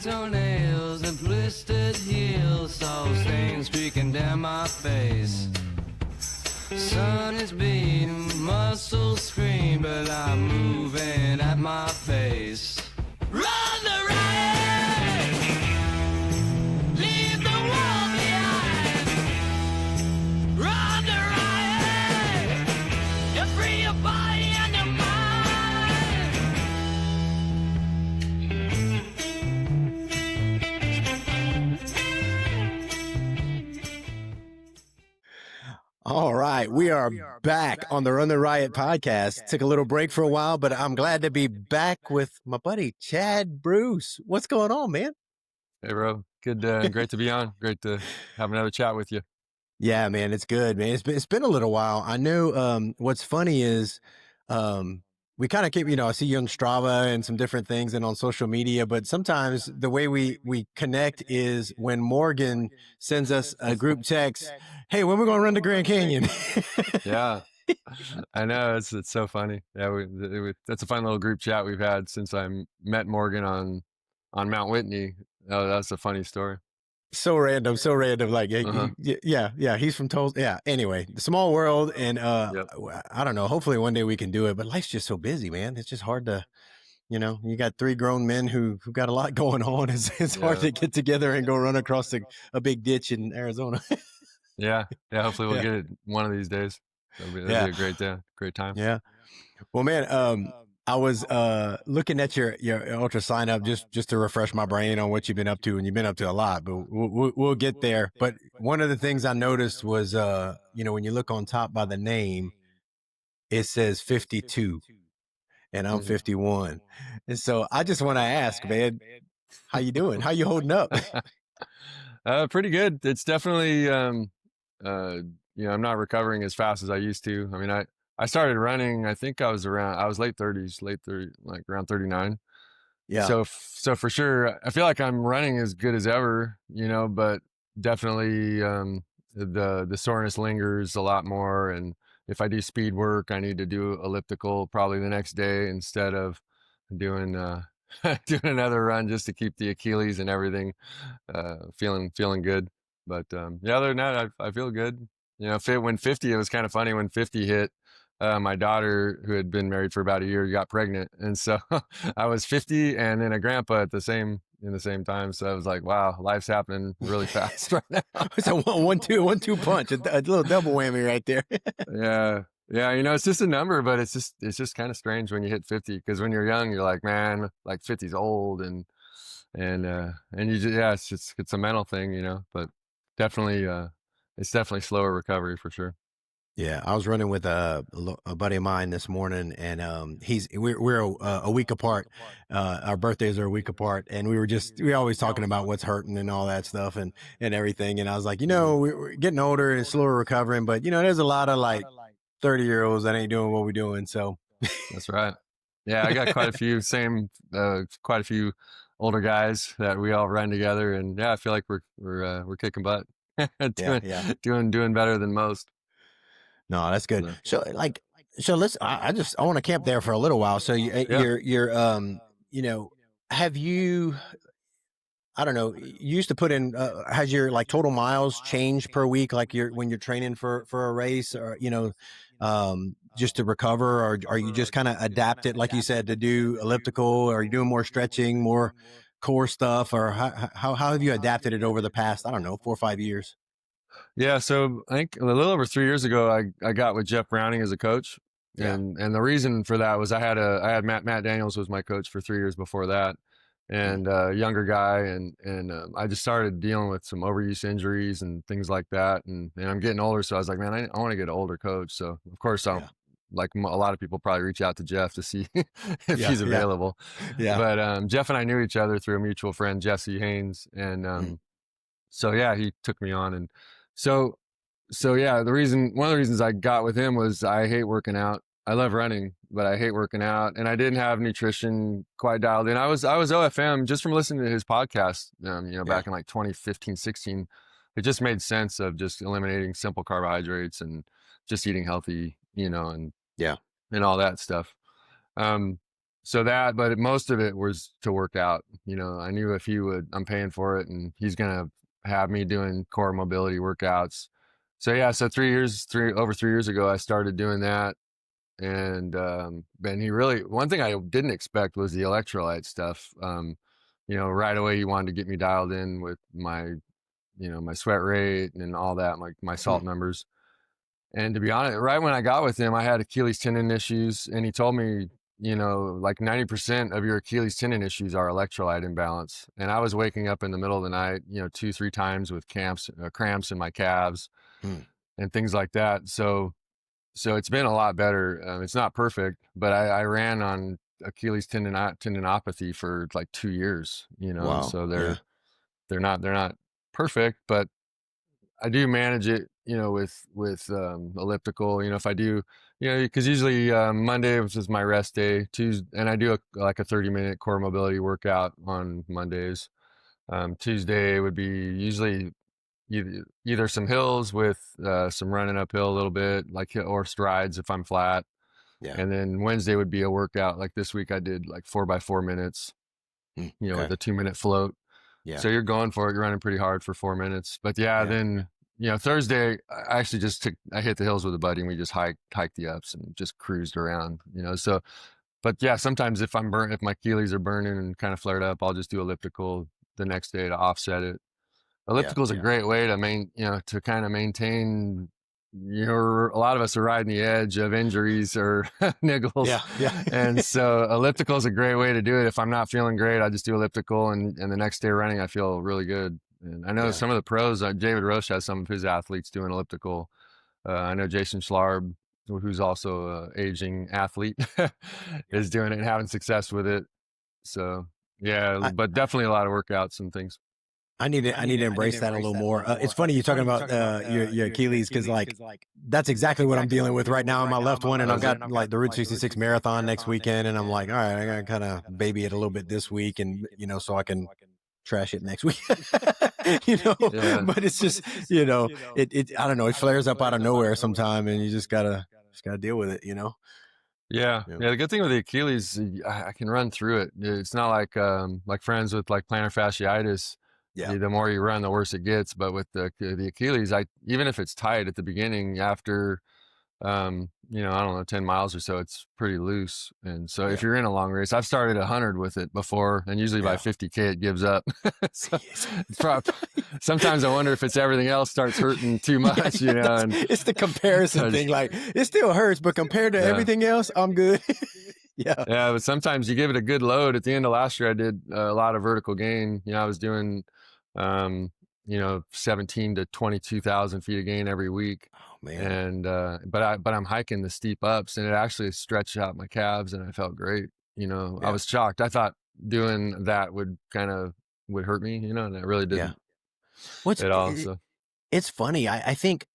toenails and blistered heels, salt stains streaking down my face. Sun is beating, muscles scream, but I'm moving at my pace. Run the riot! Leave the world behind! Run the riot! You free your body and your All right, we are back on the Run the Riot podcast. Took a little break for a while, but I'm glad to be back with my buddy Chad Bruce. What's going on, man? Hey, bro. Good, great to be on. Great to have another chat with you. Yeah, man, it's good, man. It's been a little while. I know. What's funny is, we kind of keep, I see you on Strava and some different things and on social media, but sometimes the way we connect is when Morgan sends us a group text, hey, when we're going to run the Grand Canyon. Yeah, I know. It's so funny. Yeah, that's a fun little group chat we've had since I met Morgan on Mount Whitney. Oh, that's a funny story. So random. Like, yeah. He's from Tulsa. Yeah. Anyway, small world. And, Yep. I don't know, hopefully one day we can do it, but life's just so busy, man. It's just hard to, you got 3 grown men who got a lot going on. It's hard to get together and go run across a big ditch in Arizona. Yeah. Hopefully we'll get it one of these days. That'll be a great day, great time. Yeah. Well, man, I was looking at your ultra sign up just to refresh my brain on what you've been up to, and you've been up to a lot, but we'll get there. But one of the things I noticed was, when you look on top by the name, it says 52, and I'm 51, and so I just want to ask, man, how you doing? How you holding up? Pretty good. It's definitely, I'm not recovering as fast as I used to. I mean, I started running, I think I was late 30s, like around 39. Yeah. So for sure, I feel like I'm running as good as ever, but definitely the soreness lingers a lot more. And if I do speed work, I need to do elliptical probably the next day instead of doing doing another run just to keep the Achilles and everything feeling good. But other than that, I feel good. When 50, it was kind of funny when 50 hit. My daughter, who had been married for about a year, got pregnant, and so I was 50 and then a grandpa in the same time. So I was like, "Wow, life's happening really fast right now." It's a one-two punch, a little double whammy right there. Yeah. It's just a number, but it's just kind of strange when you hit 50, because when you're young, you're like, man, like 50's old, and you just, it's a mental thing, but definitely, it's definitely slower recovery for sure. Yeah, I was running with a buddy of mine this morning, and we're a week apart. Our birthdays are a week apart, and we always talking about what's hurting and all that stuff and everything. And I was like, we're getting older and slower recovering, but there's a lot of like 30-year-olds that ain't doing what we're doing. So that's right. Yeah, I got quite a few older guys that we all run together, and I feel like we're kicking butt, doing better than most. No, that's good. So let's. I want to camp there for a little while. So you're have you? I don't know. You used to put in. Has your like total miles changed per week? Like when you're training for a race, or just to recover, or are you just kind of adapted, like you said, to do elliptical? Or are you doing more stretching, more core stuff, or how have you adapted it over the past, I don't know, 4 or 5 years? Yeah, so I think a little over 3 years ago, I got with Jeff Browning as a coach, and the reason for that was I had Matt Daniels was my coach for 3 years before that, and younger guy, and I just started dealing with some overuse injuries and things like that, and I'm getting older, so I was like, man, I want to get an older coach. So of course like a lot of people probably reach out to Jeff to see if he's available. Yeah. But Jeff and I knew each other through a mutual friend, Jesse Haynes, and so he took me on, and so one of the reasons I got with him was I hate working out. I love running, but I hate working out, and I didn't have nutrition quite dialed in. I was OFM just from listening to his podcast, back in like 2015, 16. It just made sense of just eliminating simple carbohydrates and just eating healthy, and all that stuff. So that, but most of it was to work out. You know, I knew if he would, I'm paying for it, and he's gonna have me doing core mobility workouts. So yeah, so over 3 years ago, I started doing that, and he really, one thing I didn't expect was the electrolyte stuff. You know, right away he wanted to get me dialed in with my, you know, my sweat rate and all that, my Hmm. salt numbers. And to be honest, right when I got with him, I had Achilles tendon issues, and he told me, you know, like 90% of your Achilles tendon issues are electrolyte imbalance. And I was waking up in the middle of the night, you know, 2-3 times with cramps in my calves Hmm. and things like that. So it's been a lot better. It's not perfect, but I ran on Achilles tendinopathy for like 2 years, you know, Wow. so Yeah. they're not perfect, but I do manage it, you know, with elliptical. You know, if I do, you know, because usually Monday, which is my rest day, Tuesday, and I do like a 30-minute core mobility workout on Mondays. Tuesday would be usually either some hills with some running uphill a little bit, like or strides if I'm flat, Yeah. and then Wednesday would be a workout. Like this week, I did like 4x4 minutes, Hmm. you know, Okay. with a 2-minute float. Yeah. So you're going for it. You're running pretty hard for 4 minutes. But yeah, Yeah. then, you know, Thursday, I actually I hit the hills with a buddy, and we just hiked the ups and just cruised around, you know. So, but yeah, sometimes if if my Achilles are burning and kind of flared up, I'll just do elliptical the next day to offset it. Yeah. Elliptical is a great way to you know, to kind of maintain. A lot of us are riding the edge of injuries or niggles. Yeah. Yeah. And so elliptical is a great way to do it. If I'm not feeling great, I just do elliptical, and the next day running, I feel really good. And I know Yeah. some of the pros, David Roche has some of his athletes doing elliptical. I know Jason Schlarb, who's also a aging athlete, is doing it and having success with it. So yeah, I, but definitely a lot of workouts and things. I need to embrace that a little more. It's funny you talking about your Achilles, because like that's exactly what I'm dealing with right now on my left one, and I've got like the Route 66 marathon next weekend, and I'm like, all right, I gotta kind of baby it a little bit this week, and you know, so I can trash it next week. You know, Yeah. but it's just, you know, it I don't know, it flares up out of nowhere sometime, and you just gotta deal with it, you know. Yeah. Yeah. Yeah. The good thing with the Achilles, I can run through it. It's not like friends with like plantar fasciitis. Yeah. The more you run, the worse it gets. But with the Achilles, even if it's tight at the beginning, after you know, I don't know, 10 miles or so, it's pretty loose. And so if Yeah. you're in a long race, I've started 100 with it before, and usually by Yeah. 50K it gives up. So sometimes I wonder if it's everything else starts hurting too much, you know. And it's the comparison thing. Like, it still hurts, but compared to everything else, I'm good. Yeah. Yeah, but sometimes you give it a good load. At the end of last year, I did a lot of vertical gain. You know, I was doing, you know, 17 to 22,000 feet of gain every week. Oh man. And but I'm hiking the steep ups, and it actually stretched out my calves, and I felt great. You know, I Yeah. was shocked. I thought doing that would hurt me, you know, and it really Yeah. didn't What's at all. So it's funny. I think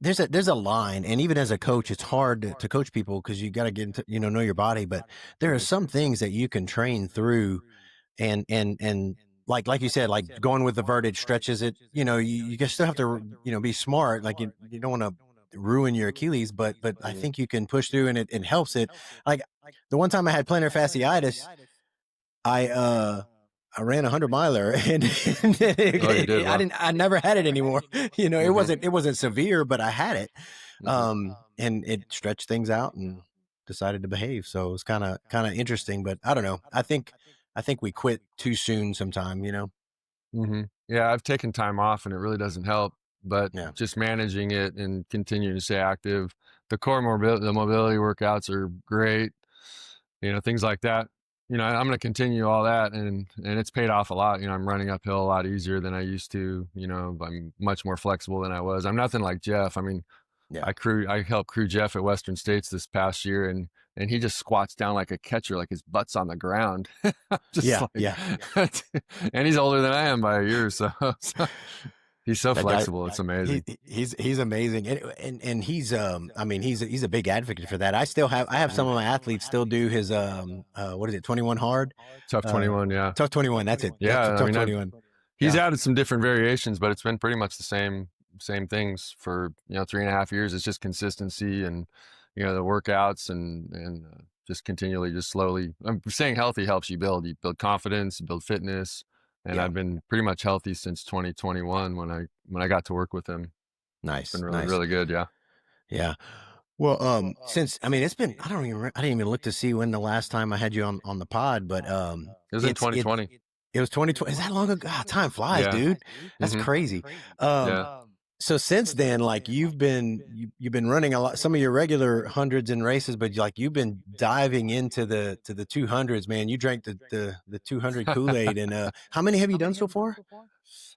there's a line, and even as a coach, it's hard to coach people because you got to get into, you know your body. But there are some things that you can train through, and like you said, like going with the vertage stretches it. You know, you just still have to, you know, be smart. Like you don't want to ruin your Achilles, but I think you can push through, and it helps it. Like the one time I had plantar fasciitis, I ran 100-miler, and I never had it anymore. You know, it wasn't severe, but I had it. And it stretched things out and decided to behave. So it was kind of interesting, but I don't know. I think we quit too soon sometime, you know? Yeah, I've taken time off, and it really doesn't help. But Yeah. just managing it and continuing to stay active. The the mobility workouts are great. You know, things like that. You know, I'm going to continue all that, and it's paid off a lot. You know, I'm running uphill a lot easier than I used to. You know, I'm much more flexible than I was. I'm nothing like Jeff. I mean, Yeah. I helped crew Jeff at Western States this past year, and he just squats down like a catcher, like his butt's on the ground. Just Yeah. like, Yeah. and he's older than I am by a year, so he's so That guy, flexible. It's amazing. he's amazing, and he's I mean, he's a big advocate for that. I have some of my athletes still do his what is it, 21 hard, Tough 21, yeah. tough 21. That's it. Yeah, Tough I mean, 21. he's Yeah. added some different variations, but it's been pretty much the same things for, you know, 3.5 years. It's just consistency and, you know, the workouts and just continually, just slowly. I'm saying healthy helps you build confidence, build fitness. And I've been pretty much healthy since 2021 when I got to work with him. Nice. It's been really good. Yeah. Yeah. Well, since, I mean, it's been, I didn't even look to see when the last time I had you on the pod, but, it was in 2020. It was 2020. Is that long ago? God, time flies, dude. That's crazy. So since then, like you've been running a lot, some of your regular hundreds and races, but like you've been diving into the 200s, man. You drank the 200 Kool-Aid, and how many have you done so far?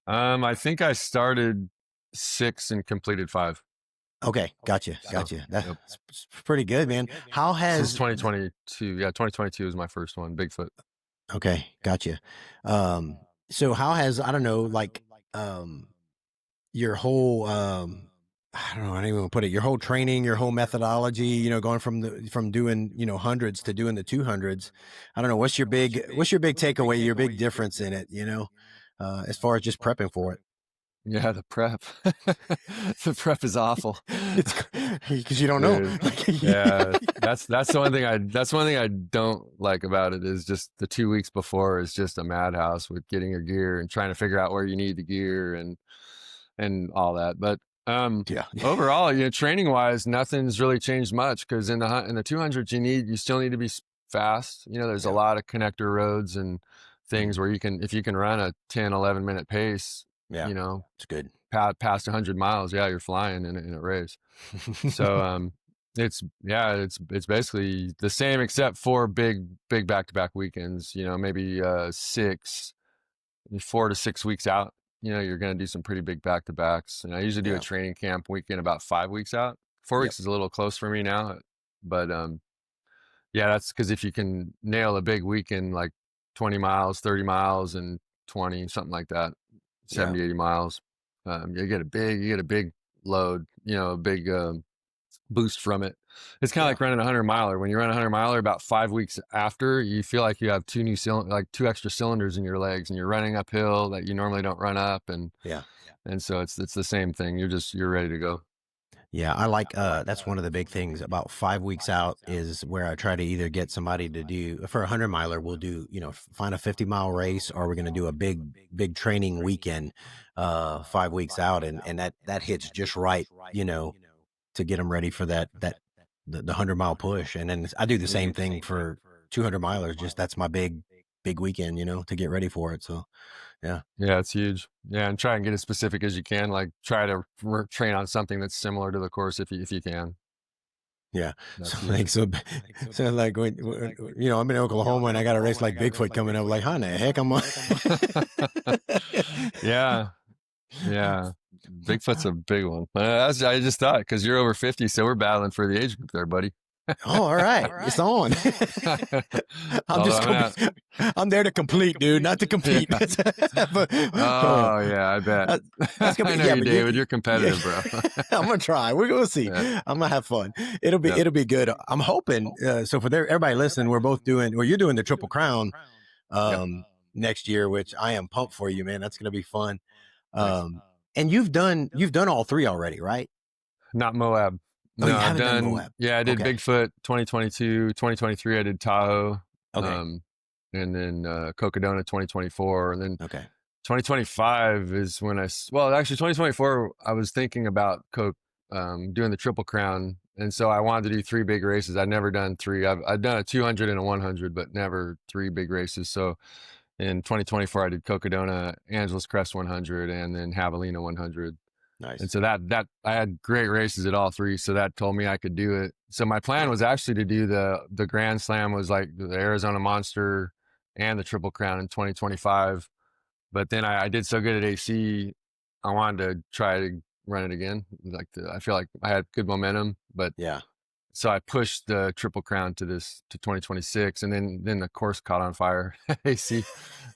I think I started 6 and completed 5. Okay, gotcha. That's pretty good, man. How has since 2022? Yeah, 2022 was my first one, Bigfoot. Okay, gotcha. So how has, I don't know, like your whole I don't know, I don't even want to put it, your whole training, your whole methodology, you know, going from doing, you know, hundreds to doing the 200s. I don't know, what's your big takeaway, your big difference in it, you know, as far as just prepping for it? Yeah, the prep. The prep is awful. It's because you don't know. Yeah, that's the one thing I don't like about it is just the 2 weeks before is just a madhouse with getting your gear and trying to figure out where you need the gear and all that. But overall, you know, training wise, nothing's really changed much because in the 200s you still need to be fast. You know, there's a lot of connector roads and things where if you can run a 10, 11 minute pace. Yeah, you know, it's good. Past 100 miles, you're flying in a race. So it's basically the same except for big back-to-back weekends. You know, maybe 4 to 6 weeks out. You know, you're going to do some pretty big back-to-backs. And I usually do a training camp weekend about 5 weeks out. 4 weeks is a little close for me now, but that's because if you can nail a big weekend like 20 miles, 30 miles, and 20, something like that. 70, 80 miles. You get a big load, you know, a big boost from it. It's kind of like running a 100-miler. When you run a 100-miler, about 5 weeks after, you feel like you have 2 extra cylinders in your legs, and you're running uphill that you normally don't run up, and so it's the same thing. You're ready to go. Yeah, I like that's one of the big things about 5 weeks out is where I try to either get somebody to do for a 100-miler, we'll do, you know, find a 50-mile race, or we're going to do a big training weekend 5 weeks out, and that hits just right, you know, to get them ready for the 100-mile push. And then I do the same thing for 200-milers, just that's my big weekend, you know, to get ready for it. So yeah, it's huge. Yeah, and try and get as specific as you can. Like try to train on something that's similar to the course if you can. Yeah. So like when, you know, I'm in Oklahoma and I got a race like Bigfoot coming up. Like, how in the heck am I? Yeah. Bigfoot's a big one. I just thought because you're over 50, so we're battling for the age group there, buddy. Oh, all right. It's on. I'm there to complete, dude, not to compete. I bet. That's gonna be, I know you, David. You're competitive, bro. I'm gonna try. We're gonna see. I'm gonna have fun. It'll be good. I'm hoping. So for everybody listening, we're both doing. Well, you're doing the Triple Crown next year, which I am pumped for you, man. That's gonna be fun. And you've done all 3 already, right? Not Moab. No, you haven't done Moab. Yeah, I did Bigfoot 2022, 2023. I did Tahoe. Okay. And then Cocodona 2024, and then 2025 is when actually 2024 I was thinking about doing the Triple Crown, and so I wanted to do 3 big races. I'd never done 3. I've done a 200 and a 100, but never 3 big races. So in 2024 I did Cocodona, Angeles Crest 100, and then Javelina 100. Nice. And so that I had great races at all 3, so that told me I could do it. So my plan was actually to do the Grand Slam, was like the Arizona Monster and the Triple Crown in 2025. But then I did so good at AC, I wanted to try to run it again. I feel like I had good momentum, but so I pushed the Triple Crown to 2026, and then the course caught on fire, AC.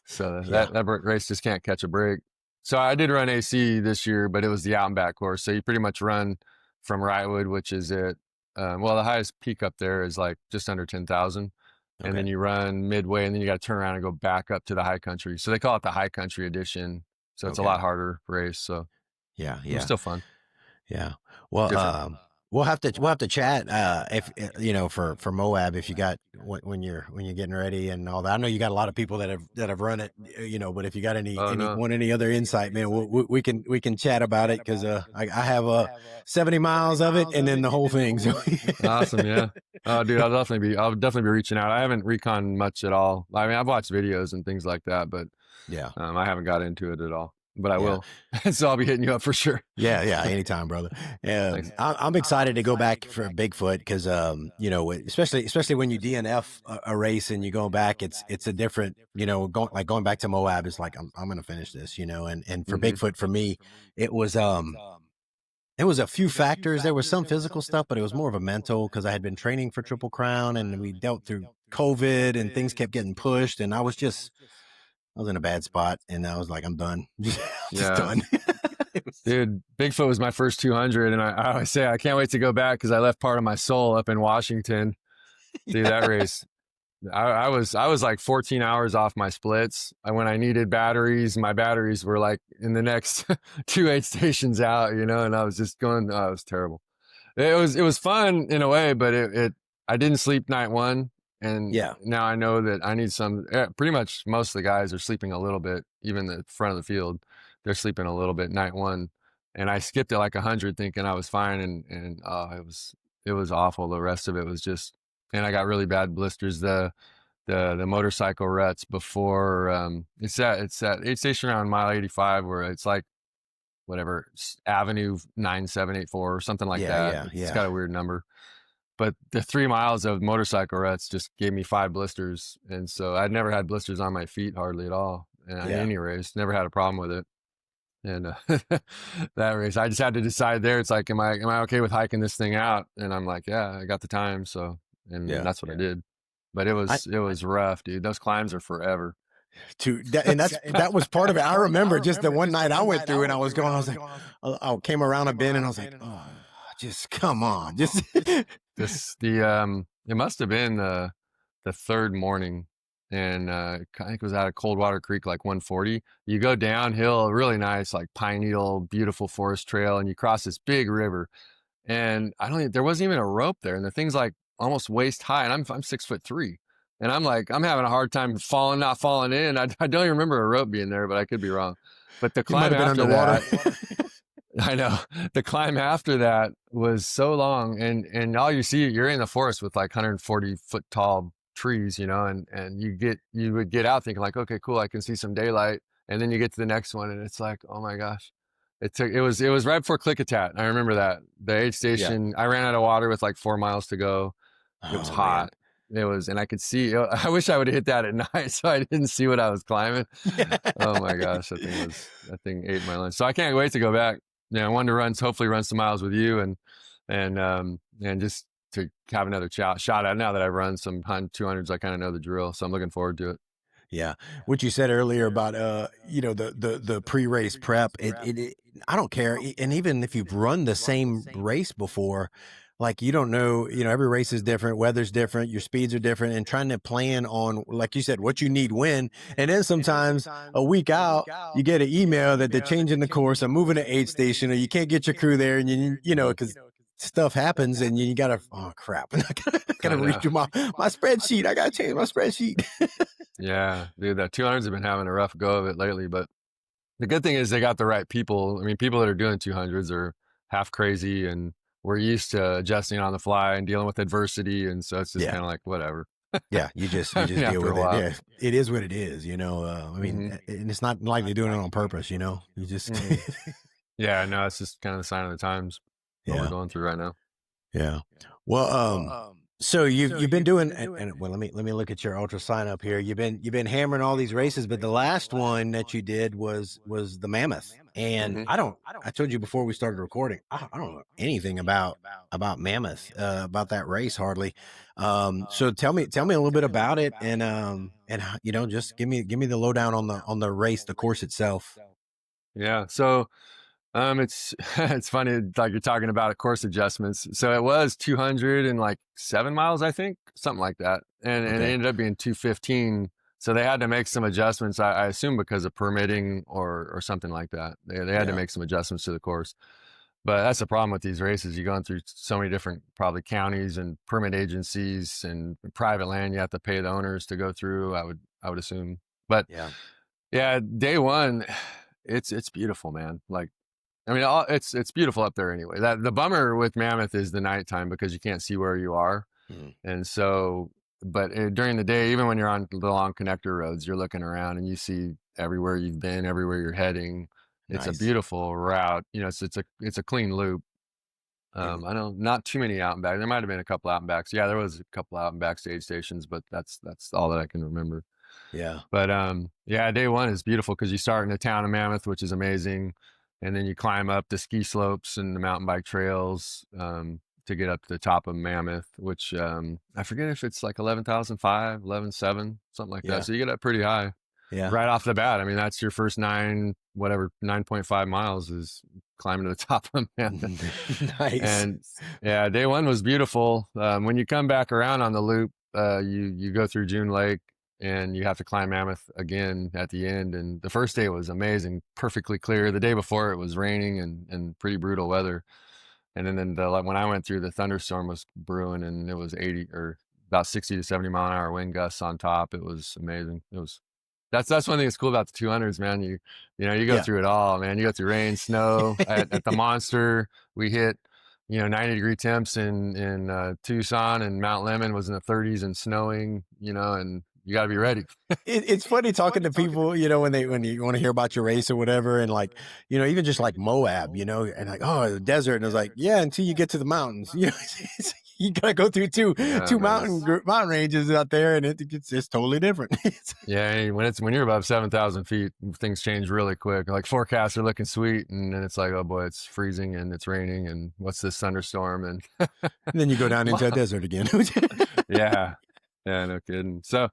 So that race just can't catch a break. So I did run AC this year, but it was the out and back course. So you pretty much run from Wrightwood, which is the highest peak up there is like just under 10,000. And then you run midway, and then you got to turn around and go back up to the high country. So they call it the high country edition. So it's a lot harder race. So yeah. It's still fun. Yeah. Well, we'll have to chat if you know for Moab if you got when you're getting ready and all that. I know you got a lot of people that have run it, you know. But if you got any other insight, man, we can chat about it because I have 70 miles of it and then the whole thing. So. Awesome, yeah. Oh, dude, I'll definitely be reaching out. I haven't recon much at all. I mean, I've watched videos and things like that, but yeah, I haven't got into it at all. But I will, so I'll be hitting you up for sure. Yeah, anytime, brother. I'm excited to go back for Bigfoot because, you know, especially when you DNF a race and you go back, it's a different, you know, going back to Moab is like I'm gonna finish this, you know, and for Bigfoot for me, it was a few factors. There was some physical stuff, but it was more of a mental because I had been training for Triple Crown and we dealt through COVID and things kept getting pushed, and I was in a bad spot, and I was like, I'm done. Just done. Dude, Bigfoot was my first 200, and I always say I can't wait to go back because I left part of my soul up in Washington. Dude, that race. I was like 14 hours off my splits. When I needed batteries, my batteries were like in the next 2 aid stations out, you know, and I was just going, oh, it was terrible. It was fun in a way, but I didn't sleep night one. And now I know that I need pretty much most of the guys are sleeping a little bit, even the front of the field, they're sleeping a little bit night one. And I skipped it like 100 thinking I was fine. And it was awful. The rest of it was just, and I got really bad blisters. The motorcycle ruts before, it's that aid station around mile 85 where it's like, whatever, Avenue 9784 or something like that. It's got a weird number. But the 3 miles of motorcycle ruts just gave me 5 blisters. And so I'd never had blisters on my feet hardly at all. And any race, never had a problem with it. And that race, I just had to decide there. It's like, am I okay with hiking this thing out? And I'm like, yeah, I got the time. So, and that's what I did. But it was rough, dude. Those climbs are forever. That was part of it. I remember just the one night I went through and I was like, I came around a bend and I was like, oh, just come on, just it must have been the third morning, and I think it was out of Coldwater Creek, like 140. You go downhill, really nice, like pine needle, beautiful forest trail, and you cross this big river. And there wasn't even a rope there, and the thing's like almost waist high, and I'm 6'3", and I'm having a hard time not falling in. I don't even remember a rope being there, but I could be wrong. But the climb after that. I know the climb after that was so long, and all you're in the forest with like 140-foot tall trees, you know, and you would get out thinking like, okay, cool, I can see some daylight, and then you get to the next one, and it's like, oh my gosh, it was right before Klickitat. I remember that the aid station. I ran out of water with like 4 miles to go. It was hot. Man. And I could see. I wish I would have hit that at night, so I didn't see what I was climbing. Oh my gosh, that thing ate my lunch. So I can't wait to go back. Yeah, I wanted to hopefully run some miles with you and just to have another shot at it. Now that I've run some 200s, I kind of know the drill, so I'm looking forward to it. Yeah, what you said earlier about you know, the pre-race prep, I don't care, and even if you've run the same race before, like you don't know, you know, every race is different, weather's different, your speeds are different, and trying to plan on, like you said, what you need when, and then sometimes a week out, you get an email that they're changing the course, or moving to aid station, or you can't get your crew there, and you know, because stuff happens, and you gotta, oh crap, I gotta read through my spreadsheet, I gotta change my spreadsheet. Yeah, dude, that 200s have been having a rough go of it lately, but the good thing is they got the right people. I mean, people that are doing 200s are half crazy, and we're used to adjusting on the fly and dealing with adversity, and so it's just kind of like whatever. Yeah, you just deal with it. Yeah, it is what it is, you know. I mean, and it's not like they're doing it on purpose, you know. You just yeah, no, it's just kind of the sign of the times what we're going through right now. Yeah. Well, so you've been doing, and well, let me look at your ultra sign up here. You've been hammering all these races, but the last one that you did was the Mammoth. And I told you before we started recording, I don't know anything about Mammoth, about that race hardly. So tell me a little bit about it, and you know, just give me the lowdown on the race, the course itself. Yeah. So it's funny, like you're talking about course adjustments. So it was 207 miles, I think, something like that, and it ended up being 215. So they had to make some adjustments, I assume because of permitting or something like that. They had to make some adjustments to the course. But that's the problem with these races. You're going through so many different probably counties and permit agencies and private land you have to pay the owners to go through, I would assume. But yeah, day one, it's beautiful, man. Like, I mean, it's beautiful up there anyway. That the bummer with Mammoth is the nighttime because you can't see where you are. And so, but during the day, even when you're on the long connector roads, you're looking around and you see everywhere you've been, everywhere you're heading. It's a beautiful route. You know, it's a clean loop. I know not too many out and back. There might have been a couple out and backs. Yeah, there was a couple out and backstage stations, but that's all that I can remember. Yeah. But yeah, day one is beautiful because you start in the town of Mammoth, which is amazing, and then you climb up the ski slopes and the mountain bike trails to get up to the top of Mammoth, which I forget if it's like 11,500, 11,700, something like that. So you get up pretty high. Yeah. Right off the bat. I mean, that's your first 9.5 miles is climbing to the top of Mammoth. Nice. And yeah, day one was beautiful. When you come back around on the loop, you go through June Lake and you have to climb Mammoth again at the end. And the first day was amazing, perfectly clear. The day before it was raining and pretty brutal weather. And then when I went through, the thunderstorm was brewing and it was 80 or about 60 to 70 mile an hour wind gusts on top. It was amazing. That's one thing that's cool about the 200s, man. You go through it all, man. You go through rain, snow. At the Monster, we hit 90-degree temps in Tucson, and Mount Lemmon was in the 30s and snowing. And you got to be ready. It's funny talking to people, when you want to hear about your race or whatever, and like, even just like Moab, and like, oh, the desert, and it's like, yeah, until you get to the mountains, you gotta go through two mountain ranges out there, and it's totally different. Yeah, when you're above 7,000 feet, things change really quick. Like forecasts are looking sweet, and then it's like, oh boy, it's freezing and it's raining, and what's this thunderstorm? And then you go down into a desert again. Yeah, no kidding. So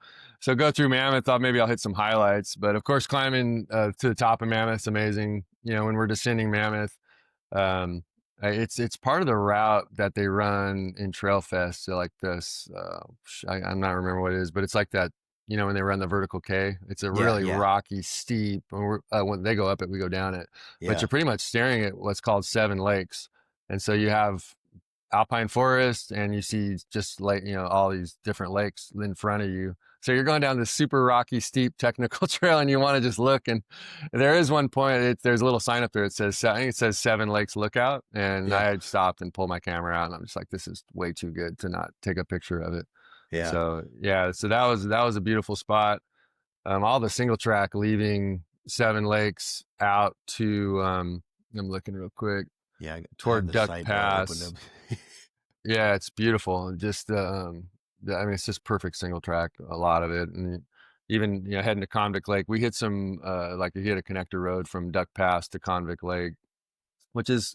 go through Mammoth. Thought maybe I'll hit some highlights, but of course, climbing to the top of Mammoth's amazing. When we're descending Mammoth. It's part of the route that they run in Trail Fest. So like this, I'm not remember what it is, but it's like that, when they run the vertical K, it's a really rocky, steep, when they go up it, we go down it, but you're pretty much staring at what's called 7 lakes. And so you have alpine forest and you see just like, all these different lakes in front of you. So you're going down this super rocky, steep technical trail and you want to just look. And there is one point, there's a little sign up there. It says, I think it says 7 Lakes Lookout. And I had stopped and pulled my camera out and I'm just like, this is way too good to not take a picture of it. Yeah. So that was a beautiful spot. All the single track leaving 7 Lakes out to, I'm looking real quick. Yeah. Toward Duck Pass. Yeah, it's beautiful. Just, it's just perfect single track, a lot of it. And even, heading to Convict Lake, we hit some, like you hit a connector road from Duck Pass to Convict Lake, which is,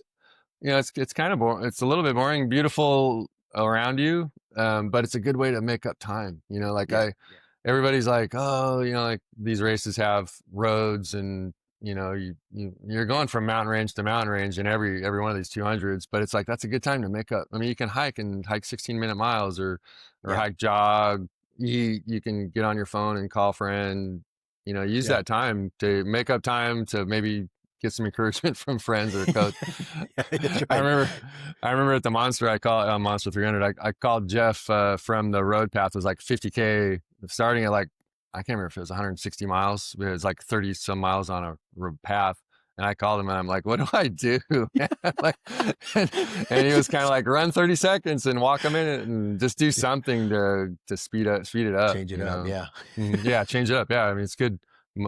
it's kind of boring. It's a little bit boring, beautiful around you. But it's a good way to make up time. Everybody's like, oh, like these races have roads and, you're going from mountain range to mountain range in every one of these 200s, but it's like, that's a good time to make up. I mean, you can hike 16-minute miles or hike, jog, you can get on your phone and call a friend, use that time to make up time to maybe get some encouragement from friends or a coach. Right. I remember at the Monster, I called Monster 300. I called Jeff from the road path. It was like 50K starting at like, I can't remember if it was 160 miles. It was like 30 some miles on a path. And I called him and I'm like, what do I do? and he was kind of like, run 30 seconds and walk a minute and just do something to speed it up. Change it up. Yeah. Yeah. Change it up. Yeah. I mean, it's good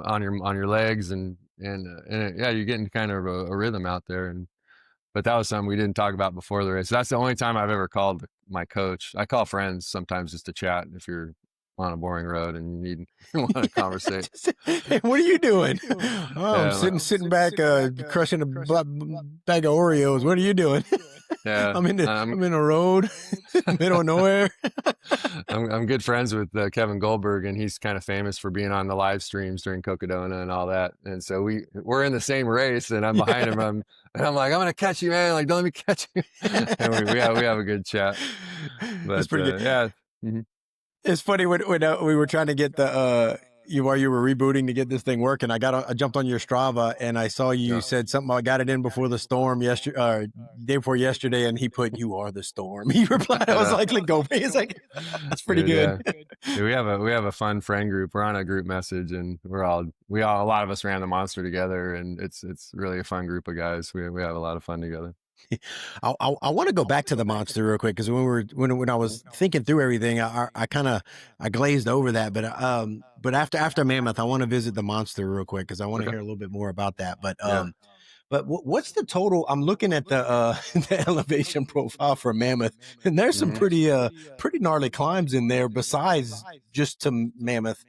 on your legs and you're getting kind of a rhythm out there. But that was something we didn't talk about before the race. That's the only time I've ever called my coach. I call friends sometimes just to chat if you're on a boring road and you want to conversate. Hey, what are you doing? Oh, I'm sitting back, crushing a bag of Oreos. What are you doing? Yeah, I'm in a road, middle of nowhere. I'm good friends with Kevin Goldberg, and he's kind of famous for being on the live streams during Cocodona and all that. And so we're in the same race, and I'm behind him. And I'm like, I'm gonna catch you, man. Like, don't let me catch you. And we have a good chat. But that's pretty good. Yeah. Mm-hmm. It's funny when we were trying to get the while you were rebooting to get this thing working, I jumped on your Strava and I saw you said something. I got it in before the storm yesterday, day before yesterday, and he put, "You are the storm." He replied. I was like, "Go." He's like, "That's pretty good." Dude, we have a fun friend group. We're on a group message, and a lot of us ran the monster together, and it's really a fun group of guys. We have a lot of fun together. I want to go back to the monster real quick, because when I was thinking through everything, I glazed over that, but after Mammoth, I want to visit the monster real quick, because I want to hear a little bit more about that. But what's the total? I'm looking at the the elevation profile for Mammoth, and there's some pretty gnarly climbs in there besides just to Mammoth.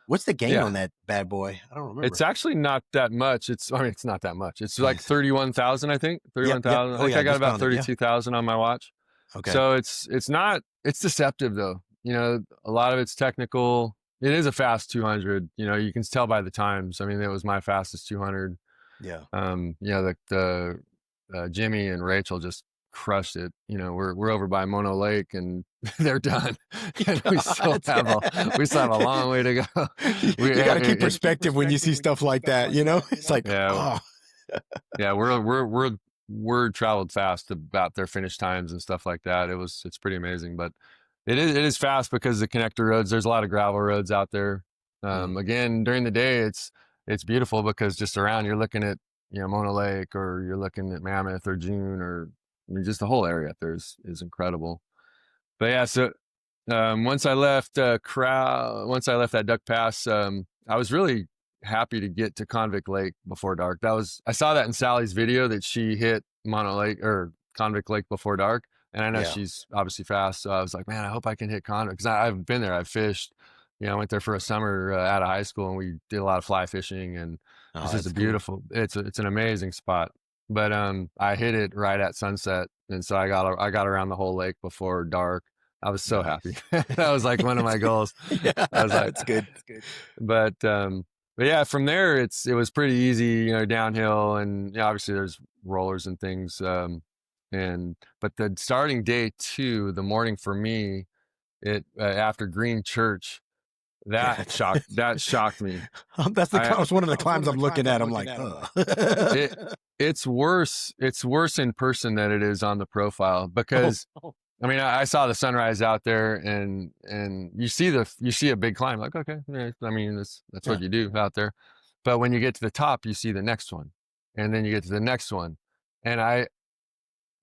What's the gain on that bad boy? I don't remember. It's actually not that much. It's not that much. It's like 31,000, I think. 31,000. I think I got about 32,000 on my watch. Okay. So it's deceptive though. A lot of it's technical. It is a fast 200. You can tell by the times. I mean, it was my fastest 200. Yeah. The Jimmy and Rachel just crushed it. We're over by Mono Lake and they're done. And we still have a long way to go. You got to keep perspective when you see stuff like that. It's like, we're traveled fast about their finish times and stuff like that. It's pretty amazing, but it is fast because the connector roads. There's a lot of gravel roads out there. Again, during the day, it's beautiful because just around you're looking at Mono Lake, or you're looking at Mammoth or June, or just the whole area up there is incredible. But yeah, so once I left that Duck Pass, I was really happy to get to Convict Lake before dark. I saw that in Sally's video that she hit Mono Lake or Convict Lake before dark, and I know she's obviously fast, so I was like, man, I hope I can hit Convict, because I've been there, I've fished. I went there for a summer out of high school, and we did a lot of fly fishing, and it's just a beautiful. Cool. It's an amazing spot. But I hit it right at sunset, and so I got around the whole lake before dark. I was so happy. That was like one of my goals. I was like, it's good. But yeah, from there it was pretty easy, downhill, and obviously there's rollers and things. But the starting day 2, the morning for me, after Green Church. That shocked me. That's one of the climbs I'm looking at. I'm like, it's worse. It's worse in person than it is on the profile, because I mean, I saw the sunrise out there, and you see a big climb, like, okay, I mean, that's what you do out there. But when you get to the top, you see the next one, and then you get to the next one, and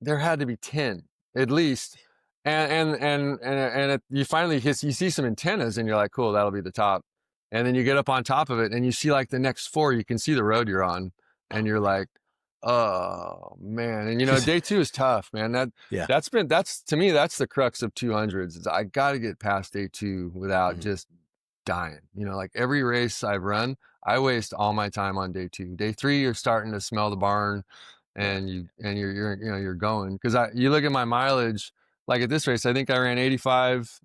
there had to be 10 at least. And you finally you see some antennas, and you're like, cool, that'll be the top. And then you get up on top of it, and you see like the next 4. You can see the road you're on, and you're like, oh man. And day 2 is tough, man. That's to me, that's the crux of 200s. I got to get past day 2 without just dying. Like every race I've run, I waste all my time on day 2. Day 3, you're starting to smell the barn, and you're going, because you look at my mileage. Like at this race, I think I ran 85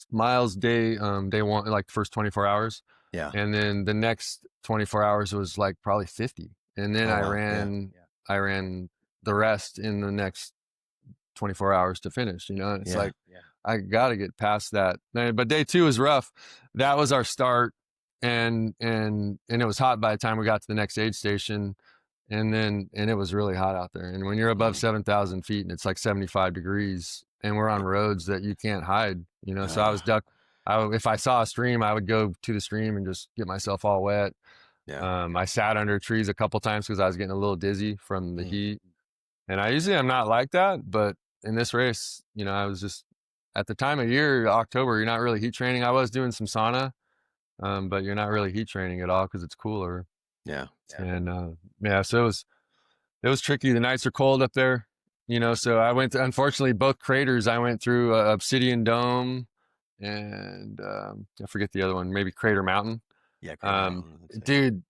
miles day 1, like the first 24 hours. Yeah. And then the next 24 hours was like probably 50. And then I ran the rest in the next 24 hours to finish, and it's like, I got to get past that. But day 2 was rough. That was our start. And it was hot by the time we got to the next aid station. And it was really hot out there. And when you're above 7,000 feet and it's like 75 degrees, and we're on roads that you can't hide, so I was if I saw a stream, I would go to the stream and just get myself all wet. Yeah. I sat under trees a couple times because I was getting a little dizzy from the heat. And I'm not like that, but in this race, I was just, at the time of year, October, you're not really heat training. I was doing some sauna, but you're not really heat training at all because it's cooler. Yeah. And so it was tricky. The nights are cold up there, so I went to, unfortunately, both craters. I went through Obsidian Dome and I forget the other one, maybe Crater Mountain. Yeah. Dude,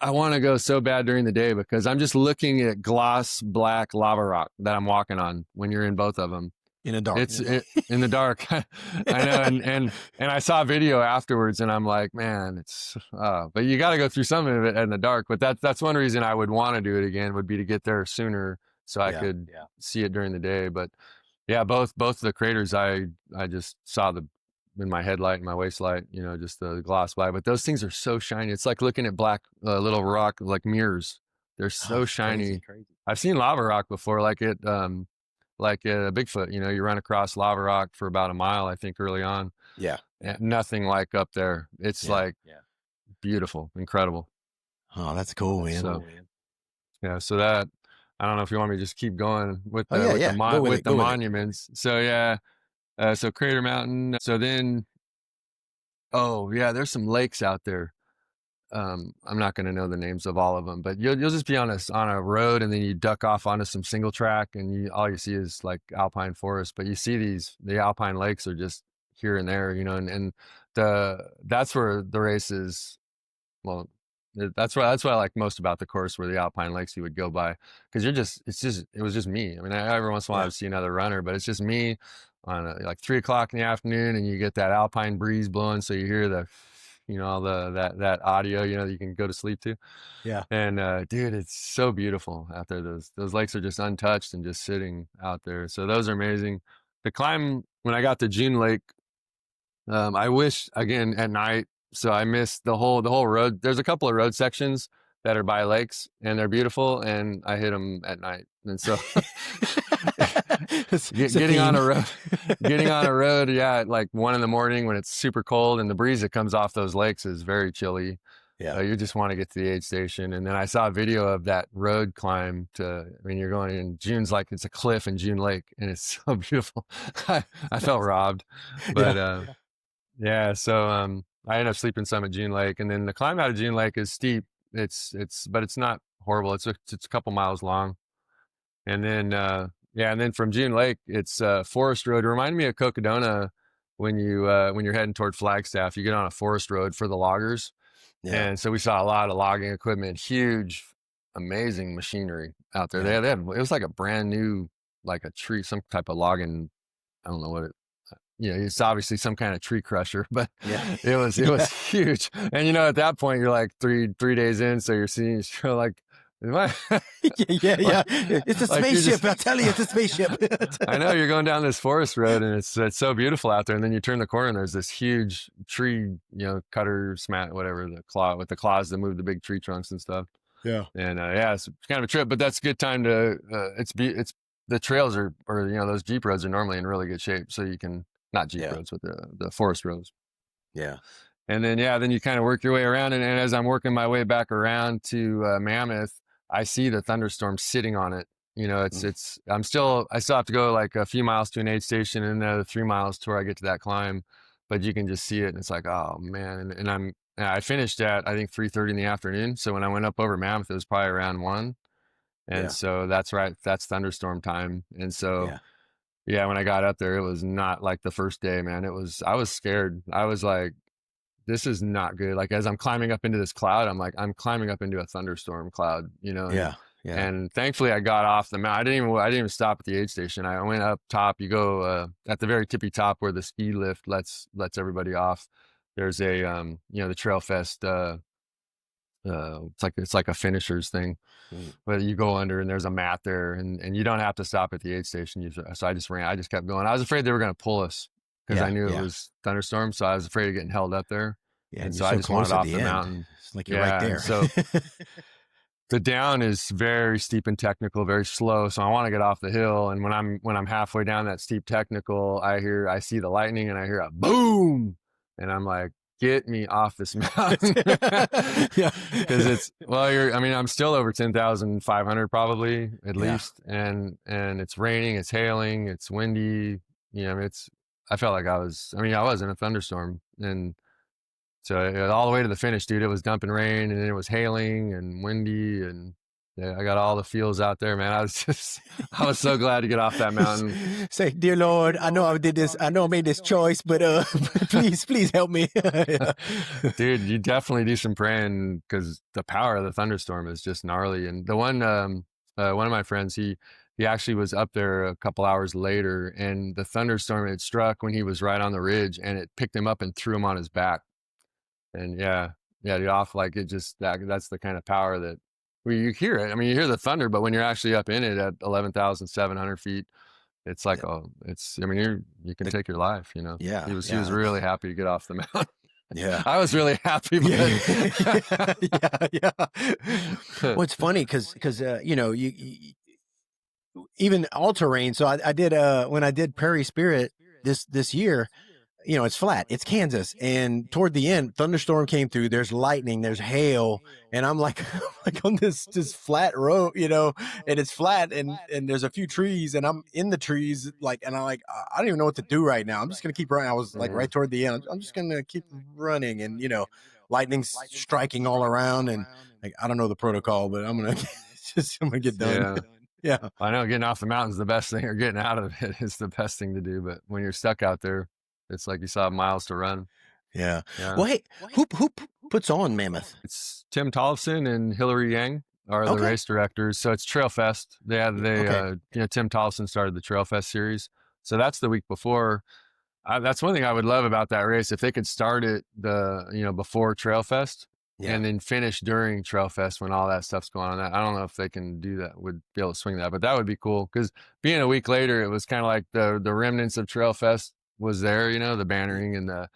I want to go so bad during the day because I'm just looking at gloss black lava rock that I'm walking on when you're in both of them. In the dark. In the dark. I know. And I saw a video afterwards and I'm like, man, but you got to go through some of it in the dark. But that's one reason I would want to do it again, would be to get there sooner so I could see it during the day. But yeah, both of the craters, I just saw the in my headlight and my waist light, you know, just the gloss black. But those things are so shiny. It's like looking at black little rock, like mirrors. They're so shiny. Crazy. I've seen lava rock before, like Bigfoot. You know, you run across lava rock for about a mile, I think, early on. Yeah. And nothing like up there. It's like beautiful, incredible. Oh, that's cool, man. So, yeah, so that, I don't know if you want me to just keep going with the, with the monuments. So yeah, so Crater Mountain. So then, oh yeah, there's some lakes out there. I'm not going to know the names of all of them, but you'll just be on a road, and then you duck off onto some single track, and all you see is like alpine forest. But you see the alpine lakes are just here and there, you know, and that's where the race is. Well, that's what I like most about the course, where the alpine lakes you would go by, because it was just me. I mean, every once in a while I would see another runner, but it's just me on like 3 o'clock in the afternoon, and you get that alpine breeze blowing, so you hear the, you know, all that audio, you know, that you can go to sleep to. Yeah. And dude, it's so beautiful out there. Those lakes are just untouched and just sitting out there. So those are amazing. The climb, when I got to June Lake, I wish, again, at night. So I missed the whole road. There's a couple of road sections that are by lakes, and they're beautiful, and I hit them at night. And so getting on a road, yeah, at like 1 a.m. when it's super cold, and the breeze that comes off those lakes is very chilly. Yeah. You just want to get to the aid station. And then I saw a video of that road climb you're going in June's, like it's a cliff in June Lake, and it's so beautiful. I felt robbed, but yeah. So I ended up sleeping some at June Lake, and then the climb out of June Lake is steep. But it's not horrible. It's a couple miles long. And then and then from June Lake, it's forest road. It reminded me of Cocodona when you're heading toward Flagstaff. You get on a forest road for the loggers. Yeah. And so we saw a lot of logging equipment, huge, amazing machinery out there. They had, it was like a brand new, like a tree, some type of logging. I don't know what it's obviously some kind of tree crusher, but it was huge. And, you know, at that point you're like three days in. So you're like, it's a spaceship. I'll tell you, it's a spaceship. I know, you're going down this forest road, and it's so beautiful out there. And then you turn the corner, and there's this huge tree, you know, cutter, whatever, with the claws that move the big tree trunks and stuff. Yeah. And it's kind of a trip, but that's a good time to, the trails are, or, you know, those Jeep roads are normally in really good shape. So you can, not Jeep roads, but the forest roads. Yeah. And then, then you kind of work your way around. And as I'm working my way back around to Mammoth, I see the thunderstorm sitting on it. You know, I still have to go like a few miles to an aid station, and another 3 miles to where I get to that climb, but you can just see it, and it's like, oh man. And I finished at, I think, 3:30 in the afternoon. So when I went up over Mammoth, it was probably around 1. And so that's right. That's thunderstorm time. And so, when I got up there, it was not like the first day, man. I was scared. I was like, this is not good. Like, as I'm climbing up into this cloud, I'm like, I'm climbing up into a thunderstorm cloud, you know? And thankfully I got off the mountain. I didn't even stop at the aid station. I went up top. You go at the very tippy top where the ski lift lets everybody off. There's a, the Trail Fest, it's like a finishers thing, but you go under, and there's a mat there, and you don't have to stop at the aid station. So I just kept going. I was afraid they were going to pull us, because I knew it was thunderstorm. So I was afraid of getting held up there. Yeah, and so I just wanted off the mountain. It's like you're right there. So the down is very steep and technical, very slow. So I want to get off the hill. And when I'm halfway down that steep technical, I see the lightning, and I hear a boom, and I'm like, get me off this mountain. Because I'm still over 10,500 probably, at least. And it's raining, it's hailing, it's windy. You know, I felt like I was in a thunderstorm. And so all the way to the finish, dude, it was dumping rain, and it was hailing and windy, and I got all the feels out there, man. I was so glad to get off that mountain. Say, dear Lord, I know I made this choice, but please help me. Dude, you definitely do some praying, because the power of the thunderstorm is just gnarly. And the one of my friends, he actually was up there a couple hours later, and the thunderstorm had struck when he was right on the ridge, and it picked him up and threw him on his back. And dude, off, like, it just, that's the kind of power that you hear it. I mean, you hear the thunder, but when you're actually up in it at 11,700 feet, it's like, I mean, you can take your life, you know? Yeah. He was really happy to get off the mountain. Yeah. I was really happy, but Yeah. Well, it's funny because you know, even all terrain. So I did when I did Prairie Spirit this year, you know, it's flat, it's Kansas, and toward the end, thunderstorm came through. There's lightning, there's hail, and I'm like, like on this flat road, you know, and it's flat, and there's a few trees, and I'm in the trees, like, and I'm like, I don't even know what to do right now. I'm just gonna keep running. I was like right toward the end. I'm just gonna keep running, and you know, lightning's striking all around, and like I don't know the protocol, but I'm gonna I'm gonna get done. yeah. Yeah. I know getting off the mountain's the best thing, or getting out of it is the best thing to do. But when you're stuck out there, it's like you still have miles to run. Yeah. Yeah. Well, hey, who puts on Mammoth? It's Tim Tollefson and Hillary Yang are the race directors. So it's Trail Fest. You know, Tim Tollefson started the Trail Fest series. So that's the week before. That's one thing I would love about that race. If they could start it before Trail Fest, and then finish during Trail Fest when all that stuff's going on. I don't know if they can do that, would be able to swing that, but that would be cool. Because being a week later, it was kind of like the remnants of Trail Fest was there, you know, the bannering and the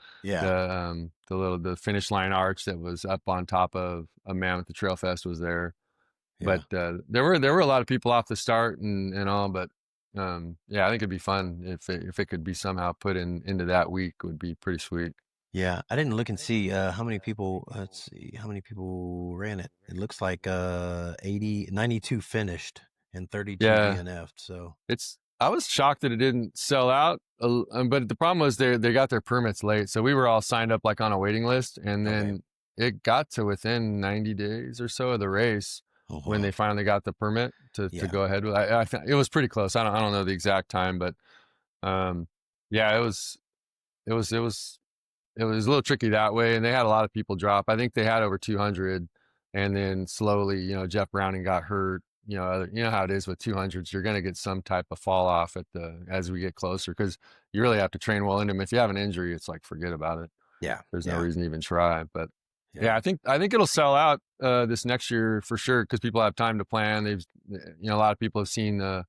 finish line arch that was up on top of a Mammoth. The Trail Fest was there, but there were a lot of people off the start and all, but I think it'd be fun if it could be somehow put into that week. Would be pretty sweet. Yeah, I didn't look and see how many people. Let's see how many people ran it. It looks like 92 finished and 32 DNF'd. So I was shocked that it didn't sell out. But the problem was they got their permits late, so we were all signed up like on a waiting list, and then it got to within 90 days or so of the race when they finally got the permit to go ahead with. I it was pretty close. I don't know the exact time, but it was a little tricky that way, and they had a lot of people drop. I think they had over 200, and then slowly, you know, Jeff Browning got hurt. You know how it is with 200s. You're going to get some type of fall off as we get closer, because you really have to train well into them. If you have an injury, it's like forget about it. Yeah, there's no reason to even try. But I think it'll sell out this next year for sure, because people have time to plan. A lot of people have seen the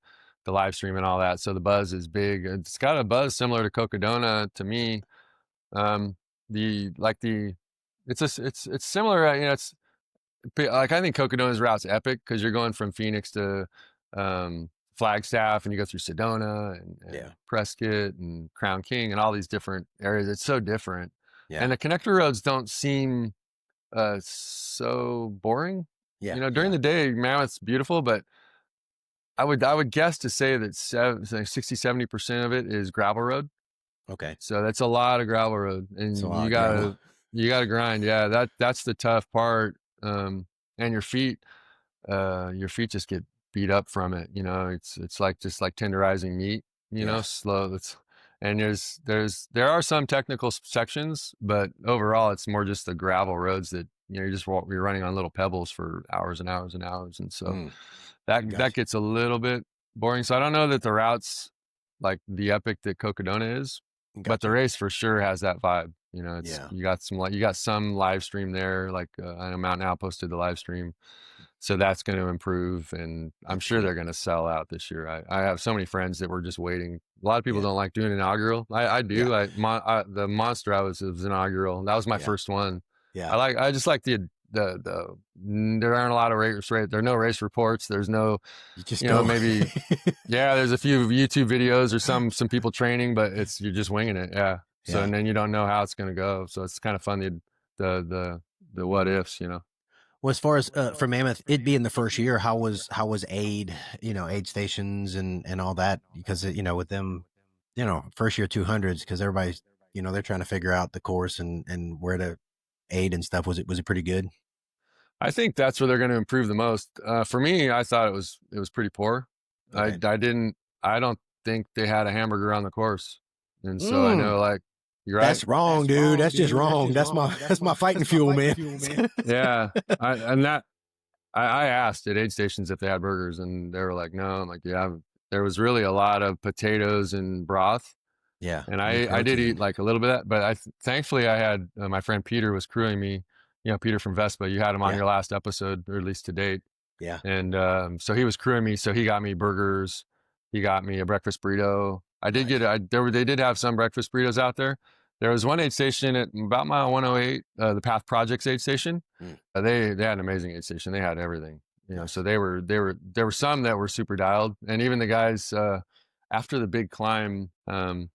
live stream and all that, so the buzz is big. It's got a buzz similar to Cocodona to me. It's similar, you know, it's like, I think Cocodona's route's epic because you're going from Phoenix to Flagstaff, and you go through Sedona and Prescott and Crown King and all these different areas. It's so different, and the connector roads don't seem so boring. You know, during the day, Mammoth's beautiful, but I would guess to say that 60-70% of it is gravel road. Okay. So that's a lot of gravel road, and you gotta grind. Yeah, that's the tough part. And your feet just get beat up from it. You know, it's like just like tenderizing meat. You know, slow. And there are some technical sections, but overall, it's more just the gravel roads that, you know, you're running on little pebbles for hours and hours and hours, and so that gets a little bit boring. So I don't know that the route's like the epic that Cocodona is. But the race for sure has that vibe. You know, you got some live stream there, like I know Mountain Owl posted the live stream, so that's going to improve, and I'm sure they're going to sell out this year. I have so many friends that were just waiting. A lot of people don't like doing inaugural. I do. Like the Monster, it was inaugural. That was my first one. Yeah, I just like the there aren't a lot of race. There are no race reports. There's no, maybe, there's a few YouTube videos or some people training, but you're just winging it. Yeah. So, and then you don't know how it's going to go. So it's kind of fun. The what ifs, you know. Well, as far as for Mammoth, it being the first year, how was aid, aid stations and all that? Because, with them, first year 200s, because everybody's, they're trying to figure out the course and where to aid and stuff. Was it pretty good? I think that's where they're going to improve the most. For me, I thought it was pretty poor. Okay. I don't think they had a hamburger on the course. And so I know, like, you're right. That's wrong, dude. That's just wrong. That's my fighting fuel, man. Yeah. I asked at aid stations if they had burgers, and they were like, no. I'm like, yeah. There was really a lot of potatoes and broth. Yeah. And I did eat like a little bit of that, but thankfully I had my friend Peter was crewing me, Peter from Vespa. You had him on your last episode, or at least to date. Yeah. And so he was crewing me, so he got me burgers he got me a breakfast burrito. I did get they did have some breakfast burritos out there. There was one aid station at about mile 108, the Path Projects aid station. They had an amazing aid station. They had everything, you know. So there were some that were super dialed, and even the guys after the big climb from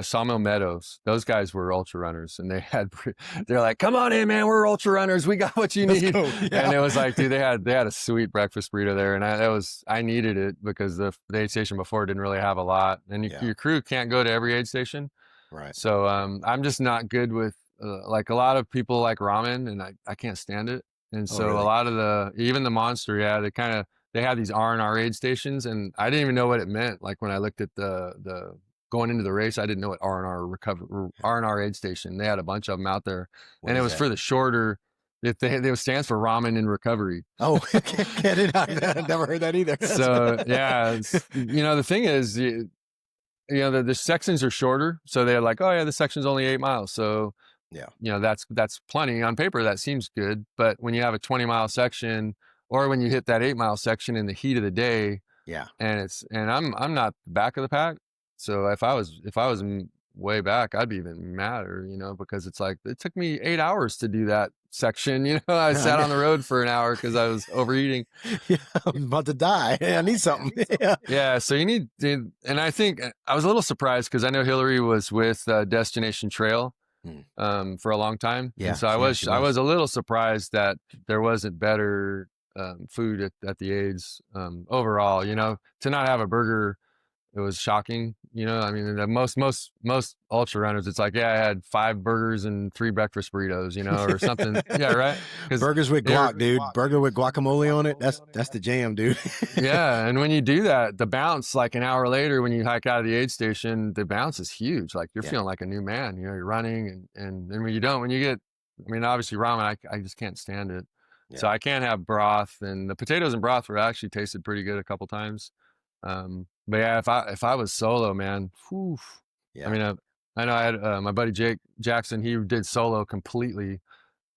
Sawmill Meadows, those guys were ultra runners, and they're like, "Come on in, man, we're ultra runners. We got what you need." Yeah. And it was like, dude, they had a sweet breakfast burrito there, and I needed it because the aid station before didn't really have a lot, and your crew can't go to every aid station. Right. So I'm just not good with like a lot of people like ramen, and I can't stand it. And so really? a lot of even the Monster, they had these R&R aid stations, and I didn't even know what it meant. Like when I looked at the going into the race, I didn't know what R&R aid station. They had a bunch of them out there, and it was for the shorter. It stands for ramen in recovery. Oh, I've never heard that either. So yeah, you know, the thing is, you know, the sections are shorter, so they're like, oh yeah, this section's only 8 miles, so yeah, you know, that's plenty on paper. That seems good, but when you have a 20-mile section, or when you hit that 8-mile section in the heat of the day, and I'm not the back of the pack, so if I was way back, I'd be even madder, you know, because it's like it took me 8 hours to do that section. You know, I sat on the road for an hour because I was overeating. Yeah, I'm about to die. I need something. Yeah. So you need, and I think I was a little surprised because I know Hillary was with Destination Trail for a long time. Yeah. And so I was a little surprised that there wasn't better food at the aids overall. You know, to not have a burger, it was shocking. You know, I mean, most ultra runners, it's like, yeah, I had 5 burgers and 3 breakfast burritos, you know, or something. Yeah, right. Burgers with guac, dude. Burger with guacamole on it. That's the jam, dude. Yeah, and when you do that, the bounce, like an hour later, when you hike out of the aid station, the bounce is huge. Like you're feeling like a new man. You know, you're running, and when you get, I mean, obviously ramen, I just can't stand it. Yeah. So I can't have broth, and the potatoes and broth were actually tasted pretty good a couple times. But yeah, if I was solo, man, whew, I mean, I know I had my buddy Jake Jackson. He did solo completely,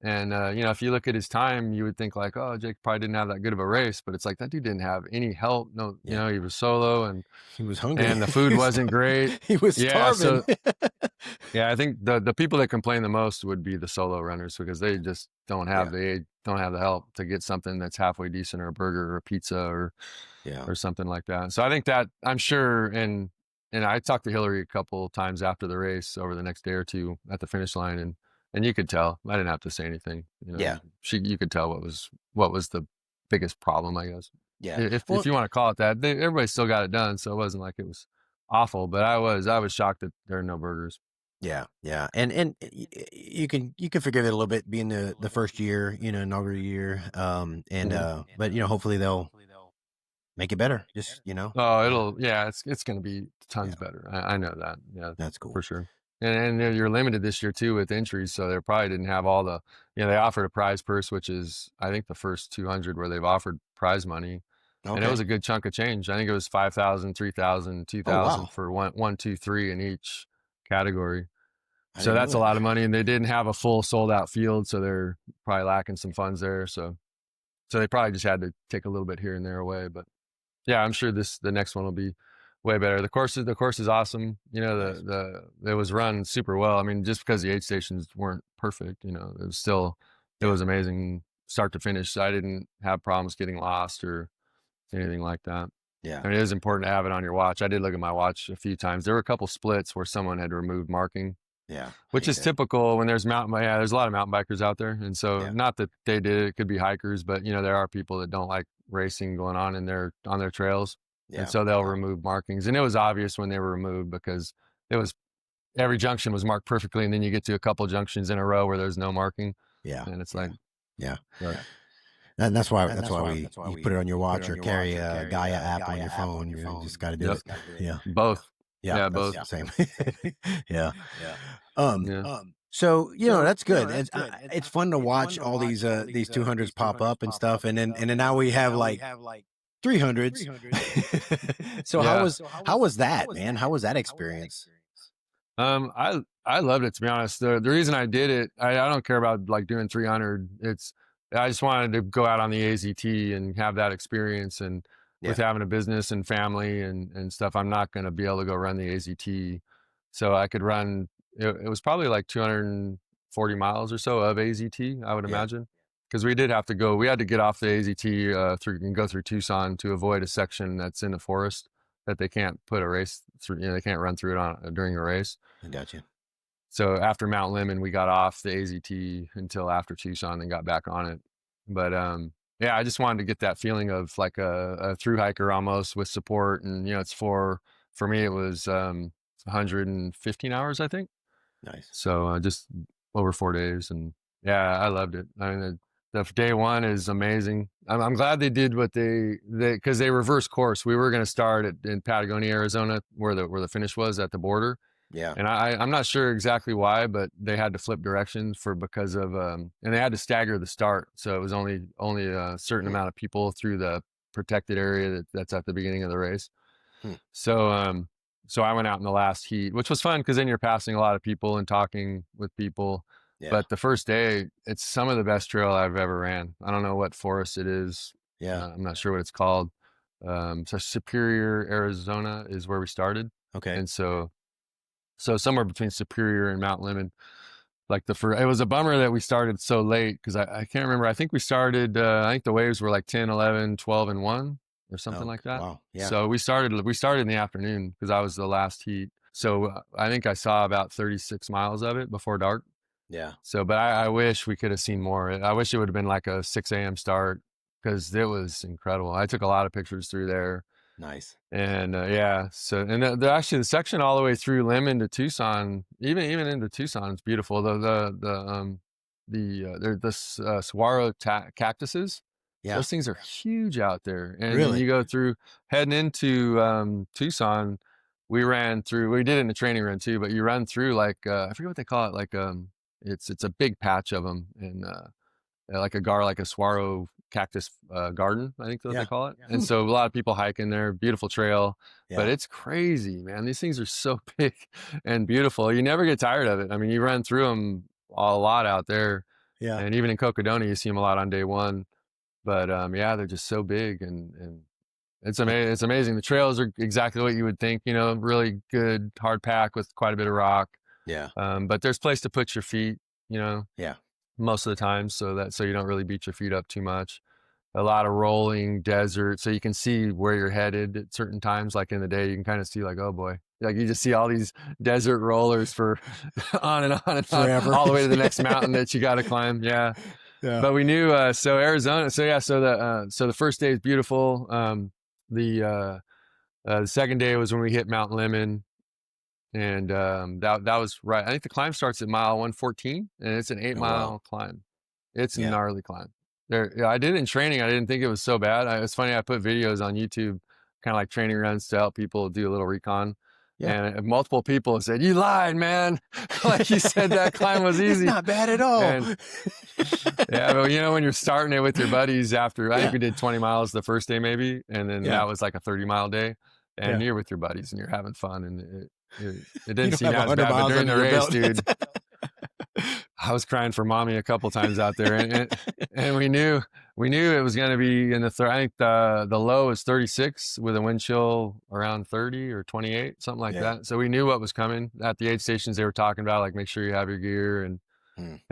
and you know, if you look at his time, you would think like, oh, Jake probably didn't have that good of a race, but it's like that dude didn't have any help. No, you know, he was solo, and he was hungry, and the food wasn't great. He was starving. Yeah, I think the people that complain the most would be the solo runners because they just don't have the help to get something that's halfway decent, or a burger or a pizza or something like that. So I think that, I'm sure, and I talked to Hillary a couple times after the race over the next day or two at the finish line, and you could tell. I didn't have to say anything. You know, you could tell what was the biggest problem, I guess. Yeah. If you want to call it that, everybody still got it done, so it wasn't like it was awful. But I was shocked that there are no burgers. Yeah, and you can forgive it a little bit being the first year, you know, inaugural year, but you know, hopefully they'll make it better. Just, you know. Oh, it's going to be tons better. I know that. Yeah, that's cool for sure. And you're limited this year too with entries, so they probably didn't have all the. You know, they offered a prize purse, which is I think the first 200 where they've offered prize money, and it was a good chunk of change. I think it was 5,000, 3,000, 2,000 for 1, 2, 3 in each category. So that's a lot of money, and they didn't have a full sold out field, so they're probably lacking some funds there. So they probably just had to take a little bit here and there away. But yeah, I'm sure the next one will be way better. The course is awesome. You know, it was run super well. I mean, just because the aid stations weren't perfect, you know, it was amazing start to finish. So I didn't have problems getting lost or anything like that. Yeah. And it is important to have it on your watch. I did look at my watch a few times. There were a couple splits where someone had removed marking. Yeah. Which is typical when there's there's a lot of mountain bikers out there. And so not that they did it could be hikers, but you know, there are people that don't like racing going on on their trails. Yeah. And so they'll remove markings. And it was obvious when they were removed because every junction was marked perfectly. And then you get to a couple junctions in a row where there's no marking. Yeah. And it's like, right. And that's why you put it on your watch or carry a Gaia app on your phone. You just got to do it. Yeah. Both. Yeah, both. Same. Yeah. So you know that's good. It's fun to watch all these 200s pop up and stuff, and then now we have like 300s. So how was that, man? How was that experience? I loved it, to be honest. The reason I did it, I don't care about like doing 300. I just wanted to go out on the AZT and have that experience, and with having a business and family and stuff, I'm not going to be able to go run the AZT. So I could run, it was probably like 240 miles or so of AZT, I would imagine. Because we had to get off the AZT through and go through Tucson to avoid a section that's in the forest that they can't put a race through, they can't run through it during a race. I got you. So after Mount Lemmon, we got off the AZT until after Tucson and got back on it. But I just wanted to get that feeling of like a through hiker almost with support. And, it's for me, it was 115 hours, I think. Nice. So just over 4 days. And yeah, I loved it. I mean, the day one is amazing. I'm glad they did what because they reversed course. We were going to start in Patagonia, Arizona, where the finish was at the border. Yeah. And I'm not sure exactly why, but they had to flip directions because of, and they had to stagger the start. So it was only a certain amount of people through the protected area that's at the beginning of the race. So I went out in the last heat, which was fun because then you're passing a lot of people and talking with people. Yeah. But the first day, it's some of the best trail I've ever ran. I don't know what forest it is. Yeah. I'm not sure what it's called. So Superior, Arizona is where we started. Okay. And so somewhere between Superior and Mount Lemmon, it was a bummer that we started so late because I can't remember. I think we started, I think the waves were like 10, 11, 12, and 1 or something like that. Wow. Yeah. So we started in the afternoon because I was the last heat. So I think I saw about 36 miles of it before dark. Yeah. So, but I wish we could have seen more. I wish it would have been like a 6 a.m. start because it was incredible. I took a lot of pictures through there. Nice. And so and actually the section all the way through Lemmon to Tucson, even into Tucson, it's beautiful. The saguaro cactuses, those things are huge out there. And really? When you go through heading into Tucson, we did it in a training run too, but you run through like I forget what they call it, like it's a big patch of them, and like a saguaro cactus garden, I think that's what they call it. And so a lot of people hike in there, beautiful trail, but it's crazy, man. These things are so big and beautiful. You never get tired of it. I mean, you run through them a lot out there. Yeah. And even in Cocodona, you see them a lot on day one. But they're just so big and it's amazing. It's amazing. The trails are exactly what you would think, really good, hard pack with quite a bit of rock. Yeah. But there's place to put your feet, Yeah. most of the time, so you don't really beat your feet up too much. A lot of rolling desert, so you can see where you're headed at certain times. Like in the day, you can kind of see like, oh boy, like you just see all these desert rollers for on and on and on, all the way to the next mountain that you got to climb. Yeah. But we knew so Arizona. So the first day is beautiful. The second day was when we hit Mount Lemmon. And that was right. I think the climb starts at mile 114, and it's an 8-mile climb. It's a gnarly climb. I did it in training. I didn't think it was so bad. It's funny. I put videos on YouTube, kind of like training runs to help people do a little recon. Yeah. And multiple people said, "You lied, man! Like you said that climb was easy." It's not bad at all. And, but when you're starting it with your buddies after, I think we did 20 miles the first day maybe, and then that was like a 30-mile day, and you're with your buddies and you're having fun, and it didn't seem as bad, but during the race, dude, I was crying for mommy a couple times out there, and we knew it was going to be in the I think the low is 36 with a wind chill around 30 or 28, something like that. So we knew what was coming at the aid stations. They were talking about like make sure you have your gear, and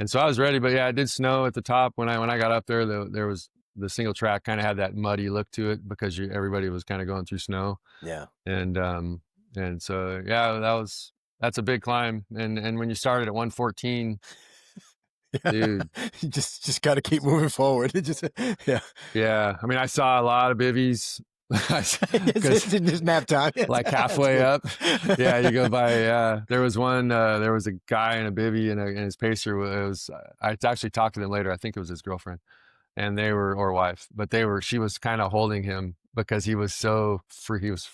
so I was ready. But it did snow at the top when I got up there. There was the single track kind of had that muddy look to it because everybody was kind of going through snow. Yeah, and so that's a big climb, and when you started at 114. Dude, you just got to keep moving forward. It just yeah. I mean, I saw a lot of bivvies. It's just nap time. Like halfway up. Yeah, you go by. There was one. There was a guy in a bivvy and his pacer was. I actually talked to them later. I think it was his girlfriend, and or wife, but she was kind of holding him because he was so free. He was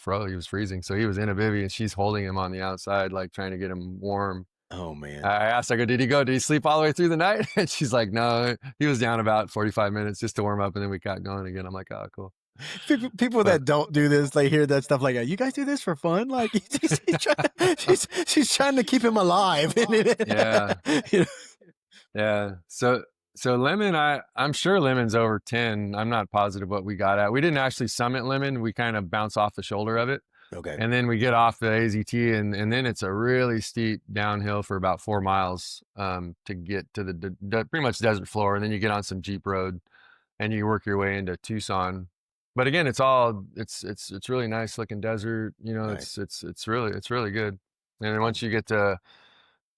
freezing, so he was in a bivvy and she's holding him on the outside, like trying to get him warm. Oh man! I asked, I go, did he sleep all the way through the night? And she's like, no, he was down about 45 minutes just to warm up, and then we got going again. I'm like, oh, cool. People that don't do this, they hear that stuff like, you guys do this for fun? Like she's trying to keep him alive. Yeah. Yeah. So So lemon, I'm sure lemon's over 10. I'm not positive what we got at. We didn't actually summit lemon. We kind of bounce off the shoulder of it. Okay. And then we get off the AZT, and then it's a really steep downhill for about 4 miles to get to the pretty much desert floor. And then you get on some Jeep road and you work your way into Tucson. But again, it's really nice looking desert. You know, Right. it's really good. And then once you get to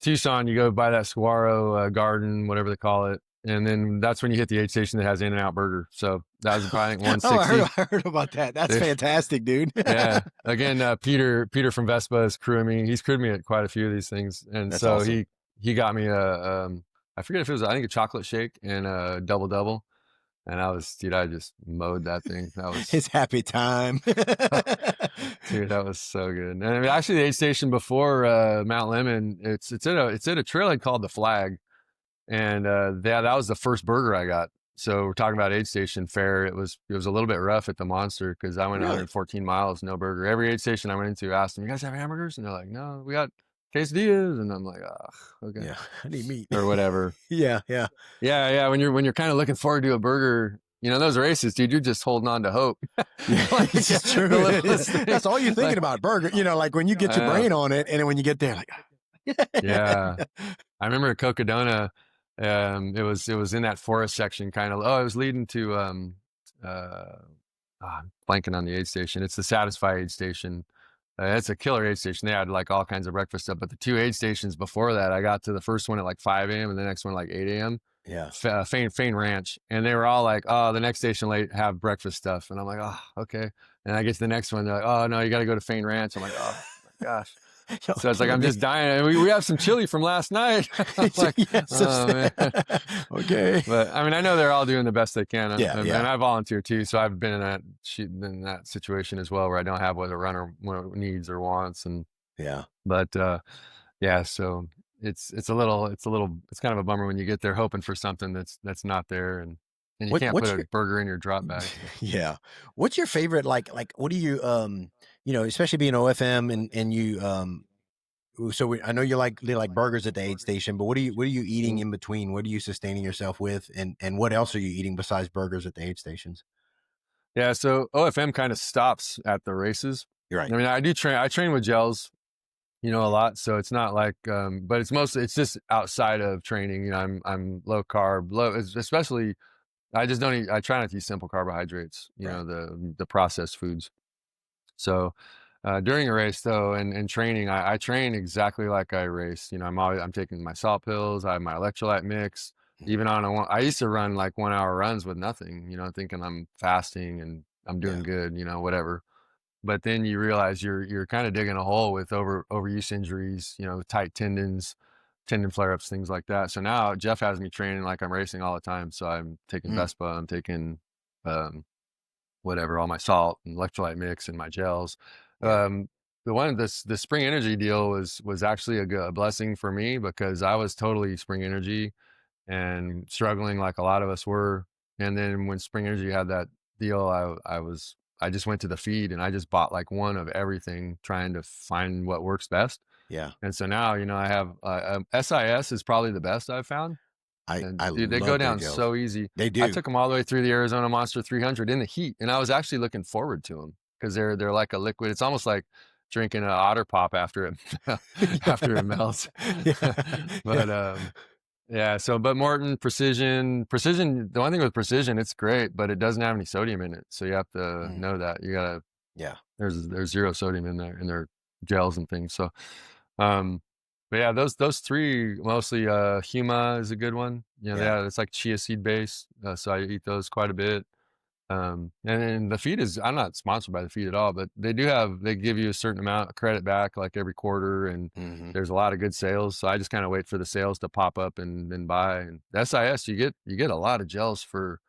Tucson, you go by that saguaro garden, whatever they call it. And then that's when you hit the aid station that has In-N-Out Burger. So that was probably 160. Oh, I heard about that. That's fantastic, dude. Yeah. Again, Peter from Vespa is crewing me. He's crewed me at quite a few of these things. And That's so awesome. he got me I forget if it was, I think, a chocolate shake and a double. And I just mowed that thing. That was his happy time. dude, that was so good. And I mean, actually the aid station before Mount Lemmon, it's at a trailhead called the Flag. And that was the first burger I got. So we're talking about aid station fare. It was a little bit rough at the Monster because I went Really? 114 miles, no burger. Every aid station I went into asked them, "You guys have hamburgers?" And they're like, "No, we got quesadillas." And I'm like, "Oh, okay." Yeah, I need meat or whatever. Yeah. When you're kind of looking forward to a burger, you know, those races, dude, you're just holding on to hope. Like, it's true. That's all you're thinking about, burger. You know, like when you get your brain on it, and then when you get there, like, yeah. I remember at Cocodona, it was in that forest section, kind of. Oh, it was leading to I'm blanking on the aid station. It's the Satisfy aid station. It's a killer aid station. They had like all kinds of breakfast stuff. But the 2 aid stations before that, I got to the first one at like 5 a.m. and the next one at like 8 a.m. Yeah. Fain Ranch. And they were all like, "Oh, the next station late have breakfast stuff." And I'm like, "Oh, okay." And I get to the next one. They're like, "Oh, no, you got to go to Fain Ranch." I'm like, "Oh, my gosh." So it's like, I'm just dying. And we have some chili from last night. Like, oh, man. Okay. But I mean, I know they're all doing the best they can. Yeah. And I volunteer too. So I've been in that situation as well, where I don't have what a runner needs or wants. And yeah. But yeah, so it's kind of a bummer when you get there hoping for something that's not there, and you can't put a burger in your drop bag. Yeah. What's your favorite, like what do you you know, especially being OFM and you so I know you like burgers at the aid station, but what are you eating in between? What are you sustaining yourself with, and what else are you eating besides burgers at the aid stations? Yeah, so OFM kind of stops at the races. You're right. I mean, I train with gels, you know, a lot. So it's not like, but it's just outside of training. You know, I'm low carb, especially, I just don't eat, I try not to eat simple carbohydrates, you know, the processed foods. So during a race though, and training, I train exactly like I race. You know, I'm taking my salt pills, I have my electrolyte mix. Even I used to run like 1 hour runs with nothing, you know, thinking I'm fasting and I'm doing good, you know, whatever. But then you realize you're kind of digging a hole with overuse injuries, you know, tight tendons, tendon flare-ups, things like that. So now Jeff has me training like I'm racing all the time. So I'm taking Vespa, I'm taking whatever, all my salt and electrolyte mix and my gels. The Spring Energy deal was actually a blessing for me, because I was totally Spring Energy and struggling like a lot of us were. And then when Spring Energy had that deal, I just went to the feed and I just bought like one of everything, trying to find what works best. Yeah. And so now, you know, I have SIS is probably the best I've found. Dude, they go down so easy. They do. I took them all the way through the Arizona Monster 300 in the heat, and I was actually looking forward to them because they're like a liquid. It's almost like drinking an Otter Pop after it melts. But yeah. So, but Morton Precision. The one thing with Precision, it's great, but it doesn't have any sodium in it. So you have to know that you gotta. Yeah. There's 0 sodium in their gels and things. So, but yeah, those 3 mostly. Huma is a good one. You know, yeah, it's like chia seed base. So I eat those quite a bit. And then the feed I'm not sponsored by the feed at all, but they give you a certain amount of credit back like every quarter, and there's a lot of good sales. So I just kind of wait for the sales to pop up and then buy. And the SIS, you get a lot of gels for,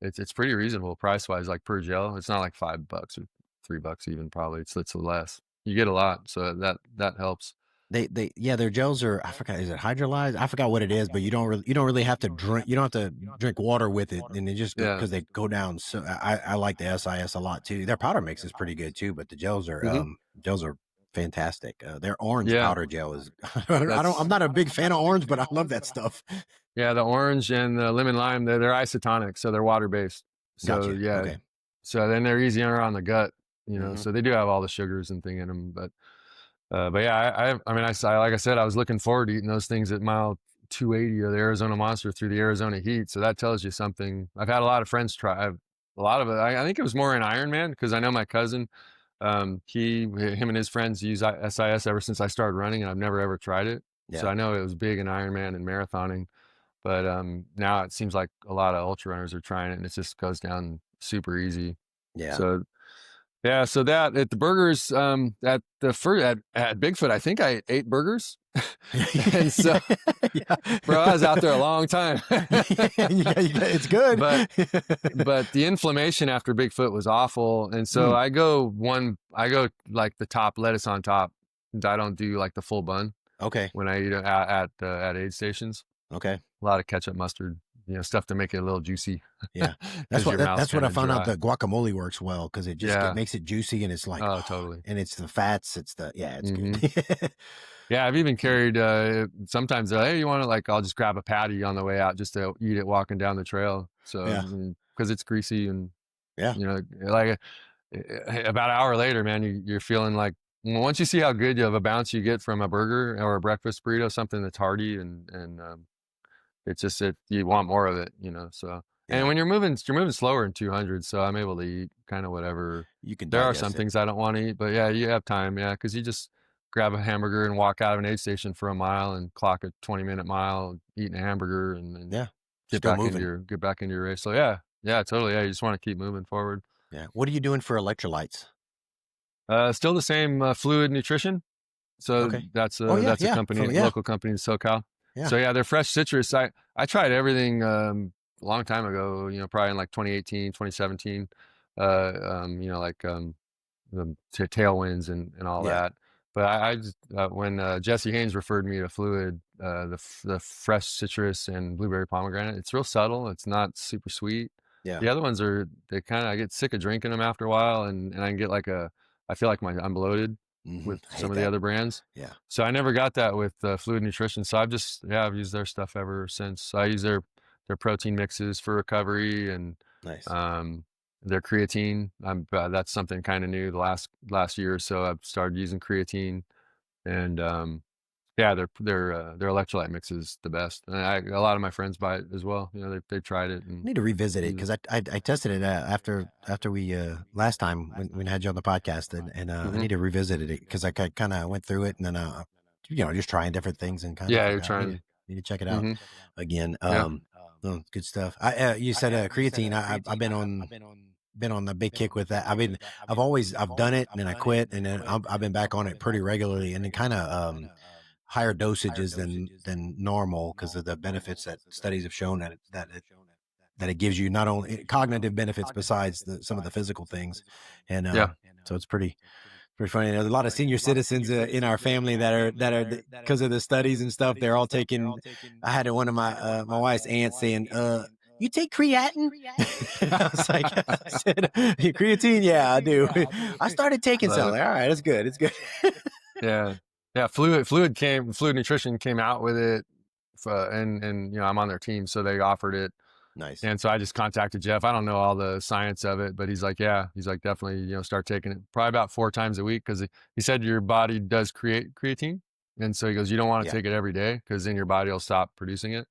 it's pretty reasonable price wise, like per gel. It's not like $5 or $3 even, probably. It's less. You get a lot. So that helps. Their gels are, I forgot, is it hydrolyzed? I forgot what it is, but you don't really have to drink. You don't have to drink water with it, and it just because they go down. So I like the SIS a lot too. Their powder mix is pretty good too, but the gels are fantastic. Their orange Yeah. powder gel is. I'm not a big fan of orange, but I love that stuff. Yeah, the orange and the lemon lime, they're isotonic, so they're water based. So Gotcha. yeah, Okay. so then they're easier on the gut, you know. Mhm. So they do have all the sugars and thing in them, but yeah, I mean, like I said, I was looking forward to eating those things at mile 280 of the Arizona Monster through the Arizona heat. So that tells you something. I've had a lot of friends try. A lot of it. I think it was more in Ironman because I know my cousin. Him and his friends use SIS ever since I started running, and I've never ever tried it. Yeah. So I know it was big in Ironman and marathoning. But now it seems like a lot of ultra runners are trying it, and it just goes down super easy. Yeah. So yeah, so that at the burgers at the first at Bigfoot, I think I ate burgers, and so bro, I was out there a long time. It's good, but the inflammation after Bigfoot was awful, and so I go like the top lettuce on top. I don't do like the full bun. Okay. When I eat at aid stations. Okay. A lot of ketchup, mustard, you know, stuff to make it a little juicy. Yeah, that's what I found out that guacamole works well because it just it makes it juicy and it's like totally, and it's the fats, it's Mm-hmm. good. Yeah, I've even carried sometimes hey, you want to like I'll just grab a patty on the way out just to eat it walking down the trail. So because it's greasy and you know, like about an hour later, man, you're feeling like once you see how good of a bounce you get from a burger or a breakfast burrito, something that's hearty and it's just you want more of it, you know. So and when you're moving slower in 200, so I'm able to eat kind of whatever you can. There are some things I don't want to eat, but yeah, you have time, because you just grab a hamburger and walk out of an aid station for a mile and clock a 20-minute mile eating a hamburger and then get back into your race. So yeah, totally. Yeah, you just want to keep moving forward. Yeah. What are you doing for electrolytes? Still the same Fluid Nutrition. So that's a company, local company in SoCal. Yeah. So yeah, they're fresh citrus. I tried everything a long time ago, you know, probably in like 2018, 2017. You know, like the tailwinds and all that. But I just when Jesse Haynes referred me to Fluid, the fresh citrus and blueberry pomegranate, it's real subtle. It's not super sweet. Yeah. The other ones I get sick of drinking them after a while, and I can get like I feel like I'm bloated with some of the other brands. Yeah. So I never got that with Fluid Nutrition. So I've used their stuff ever since. So I use their protein mixes for recovery and their creatine. That's something kind of new. The last year or so, I've started using creatine, and their electrolyte mix is the best. And a lot of my friends buy it as well. You know, they tried it. And I need to revisit it because I tested it after we last time when I had you on the podcast, and I need to revisit it because I kind of went through it and then you know, just trying different things and kind of you're trying. Need to check it out again. Good stuff. You said creatine. I've been on the big kick with that. I've done it and then I quit and then I've been back on it pretty regularly and then kind of higher dosages than normal because of the benefits that studies have shown that it gives you, not only cognitive benefits besides some of the physical things. And so it's pretty funny. There's a lot of senior citizens in our family that are because of the studies and stuff. They're all taking. I had one of my wife's aunts saying, "You take creatine?" I was like, I said, "Creatine? Yeah, I do." I started taking some. Like, all right, it's good. It's good. Yeah. Fluid Nutrition came out with it, and you know, I'm on their team, so they offered it. Nice. And so I just contacted Jeff. I don't know all the science of it, but he's like, definitely, you know, start taking it probably about 4 times a week because he said your body does create creatine, and so he goes, you don't want to take it every day because then your body will stop producing it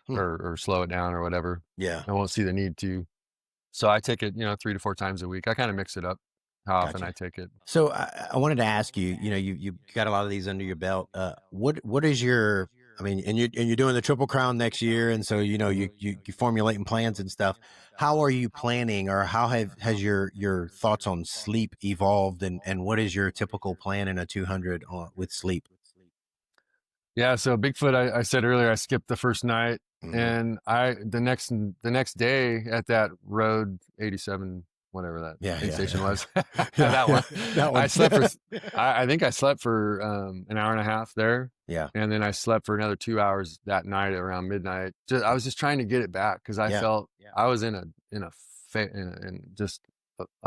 or slow it down or whatever. Yeah, I won't see the need to. So I take it, you know, 3 to 4 times a week. I kind of mix it up how often I take it. So I wanted to ask you, you know, you got a lot of these under your belt. What is your, I mean, and you're doing the Triple Crown next year, and so you know you formulating plans and stuff. How are you planning, or how has your thoughts on sleep evolved, and what is your typical plan in a 200 with sleep? Yeah, so Bigfoot, I said earlier, I skipped the first night, and the next day at that road 87. Whatever that station was. That one. I slept for, I think I slept for an hour and a half there. Yeah. And then I slept for another 2 hours that night around midnight. I was just trying to get it back because I felt I was I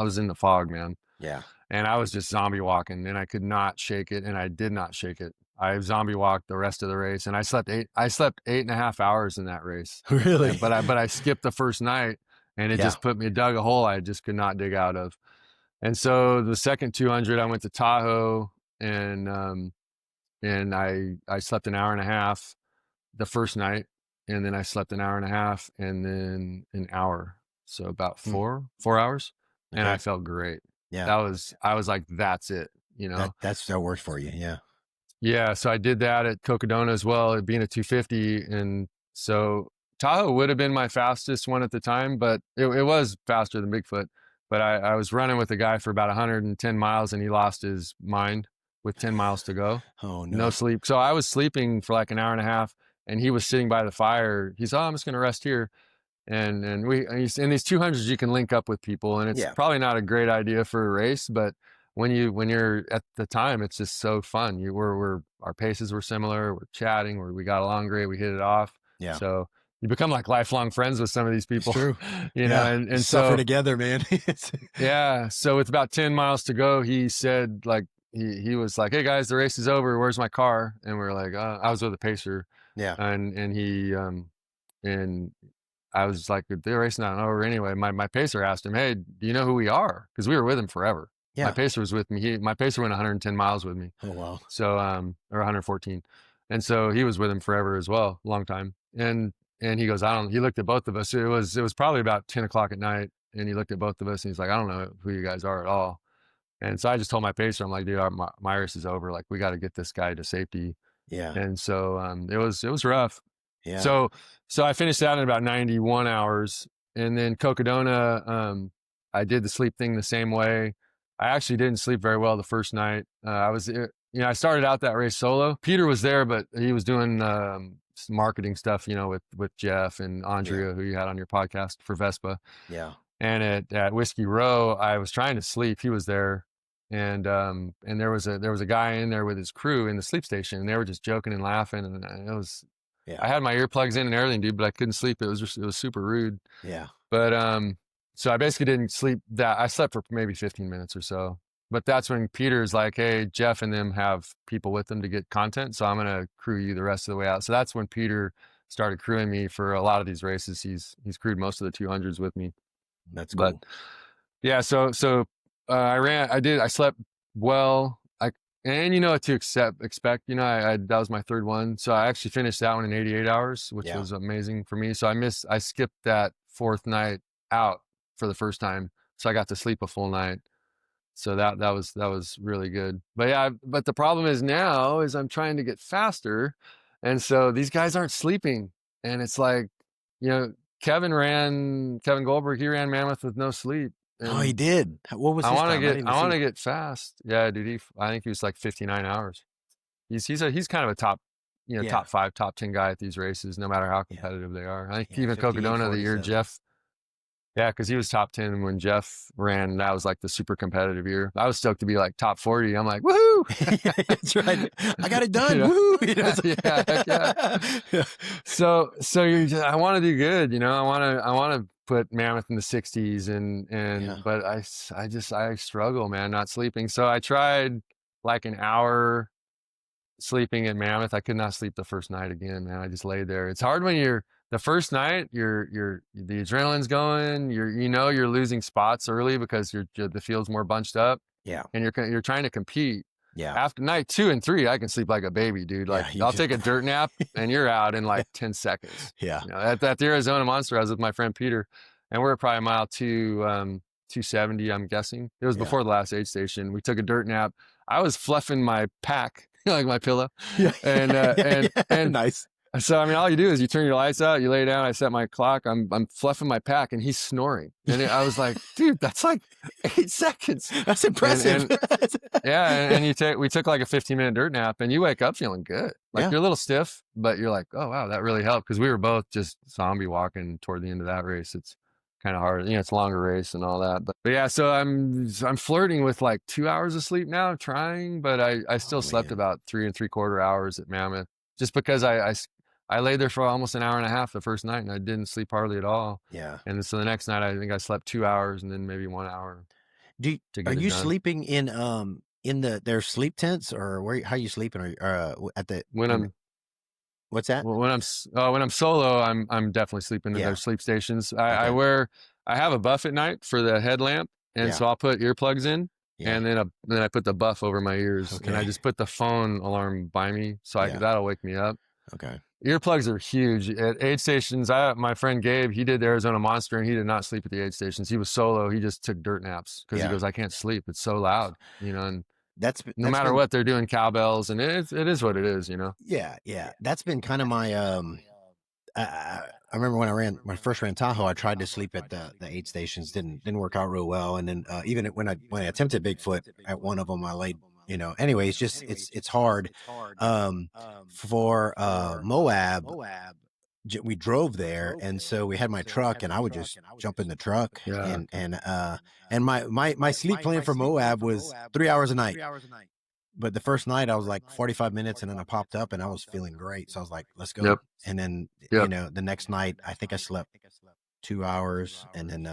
was in the fog, man. Yeah. And I was just zombie walking, and I could not shake it, and I did not shake it. I zombie walked the rest of the race, and I slept 8.5 hours in that race. Really? But I skipped the first night, and it just dug a hole I just could not dig out of. And so the second 200, I went to Tahoe, and I slept an hour and a half the first night, and then I slept an hour and a half, and then an hour. So about 4 hours. And I felt great. Yeah. I was like, that's it, you know. That works for you. Yeah. Yeah. So I did that at Cocodona as well, it being a 250. And so Tahoe would have been my fastest one at the time, but it was faster than Bigfoot. But I was running with a guy for about 110 miles, and he lost his mind with 10 miles to go. Oh, no. No sleep. So I was sleeping for like an hour and a half, and he was sitting by the fire. He's, oh, I'm just going to rest here. And in these 200s, you can link up with people, and it's probably not a great idea for a race, but when you're at the time, it's just so fun. Our paces were similar. We're chatting, we got along great. We hit it off. Yeah. So you become like lifelong friends with some of these people. It's true. You know, and suffer so together, man. yeah. So with about 10 miles to go, he said, like, he was like, hey guys, the race is over. Where's my car? And we we're like, I was with a pacer. Yeah. And he, and I was like, the race not over anyway. My pacer asked him, hey, do you know who we are? Because we were with him forever. Yeah. My pacer was with me. My pacer went 110 miles with me. Oh, wow. So, or 114. And so he was with him forever as well, long time. And he goes, he looked at both of us. It was probably about 10 o'clock at night. And he looked at both of us, and he's like, I don't know who you guys are at all. And so I just told my pacer, I'm like, dude, my race is over. Like, we got to get this guy to safety. Yeah. And so, it was rough. Yeah. So I finished out in about 91 hours, and then Cocodona, I did the sleep thing the same way. I actually didn't sleep very well the first night. I started out that race solo. Peter was there, but he was doing some marketing stuff, with Jeff and Andrea, who you had on your podcast for Vespa. Yeah. And at Whiskey Row, I was trying to sleep. He was there, and there was a guy in there with his crew in the sleep station, and they were just joking and laughing, and it was. Yeah. I had my earplugs in and everything, dude, but I couldn't sleep. It was super rude. Yeah. But so I basically didn't sleep that. I slept for maybe 15 minutes or so. But that's when Peter's like, hey, Jeff and them have people with them to get content, so I'm gonna crew you the rest of the way out. So that's when Peter started crewing me for a lot of these races. He's crewed most of the 200s with me. That's cool. But yeah, so I slept well. And you know what to expect, that was my third one. So I actually finished that one in 88 hours, which was amazing for me. So I skipped that fourth night out for the first time. So I got to sleep a full night. So that was really good. But the problem is now is I'm trying to get faster. And so these guys aren't sleeping. And it's like, Kevin Goldberg, he ran Mammoth with no sleep. Oh, he did. What was his time? I want to get fast. Yeah, dude. I think he was like 59 hours. He's kind of a top, top 5, top 10 guy at these races, no matter how competitive they are. I think even Cocodona the year Jeff. Yeah, because he was top 10 when Jeff ran. That was like the super competitive year. I was stoked to be like top 40. I'm like, woohoo! That's right. I got it done. Woohoo! Yeah. So I want to do good. I want to put Mammoth in the 60s, but I struggle, man, not sleeping. So I tried like an hour sleeping at Mammoth. I could not sleep the first night again, man. I just laid there. It's hard when the first night, the adrenaline's going. You're losing spots early because the field's more bunched up. Yeah. And you're trying to compete. Yeah. After night 2 and 3, I can sleep like a baby, dude. Like I'll take a dirt nap and you're out in like 10 seconds. Yeah. At the Arizona Monster, I was with my friend Peter, and we're at probably mile 270, I'm guessing. It was before the last aid station. We took a dirt nap. I was fluffing my pack, like my pillow. Yeah. And nice. So, all you do is you turn your lights out, you lay down, I set my clock, I'm fluffing my pack, and he's snoring. And I was like, dude, that's like 8 seconds. That's impressive. And we took like a 15-minute dirt nap, and you wake up feeling good. Like you're a little stiff, but you're like, oh, wow, that really helped. Because we were both just zombie walking toward the end of that race. It's kind of hard. It's a longer race and all that. But yeah, so I'm flirting with like 2 hours of sleep now, trying, but I still slept about 3 3/4 hours at Mammoth, just because I laid there for almost an hour and a half the first night, and I didn't sleep hardly at all. Yeah. And so the next night, I think I slept 2 hours and then maybe 1 hour. to Are get it you done. sleeping in their sleep tents, or how you sleeping, or at the When I'm what's that? when I'm solo, I'm definitely sleeping in Yeah. their sleep stations. Okay. I have a buff at night for the headlamp, and Yeah. so I'll put earplugs in, Yeah. and then I put the buff over my ears, and I Okay. just put the phone alarm by me, so Yeah. that'll wake me up. Okay. Earplugs are huge at aid stations. My friend Gabe, he did the Arizona Monster, and he did not sleep at the aid stations. He was solo. He just took dirt naps because he Yeah. goes, I can't sleep. It's so loud, and That's no matter been what they're doing cowbells, and it is what it is, yeah. That's been kind of my I remember when I first ran Tahoe, I tried to sleep at the aid stations, didn't work out real well, and then even when I attempted Bigfoot at one of them, I laid, anyway, it's just it's hard. For Moab, we drove there, and so we had my truck, and I would just jump in the truck, Yeah. and my sleep plan for Moab was 3 hours a night. But the first night I was like 45 minutes, and then I popped up and I was feeling great. So I was like, let's go. Yep. And then, Yep. The next night, I think I slept 2 hours. And then,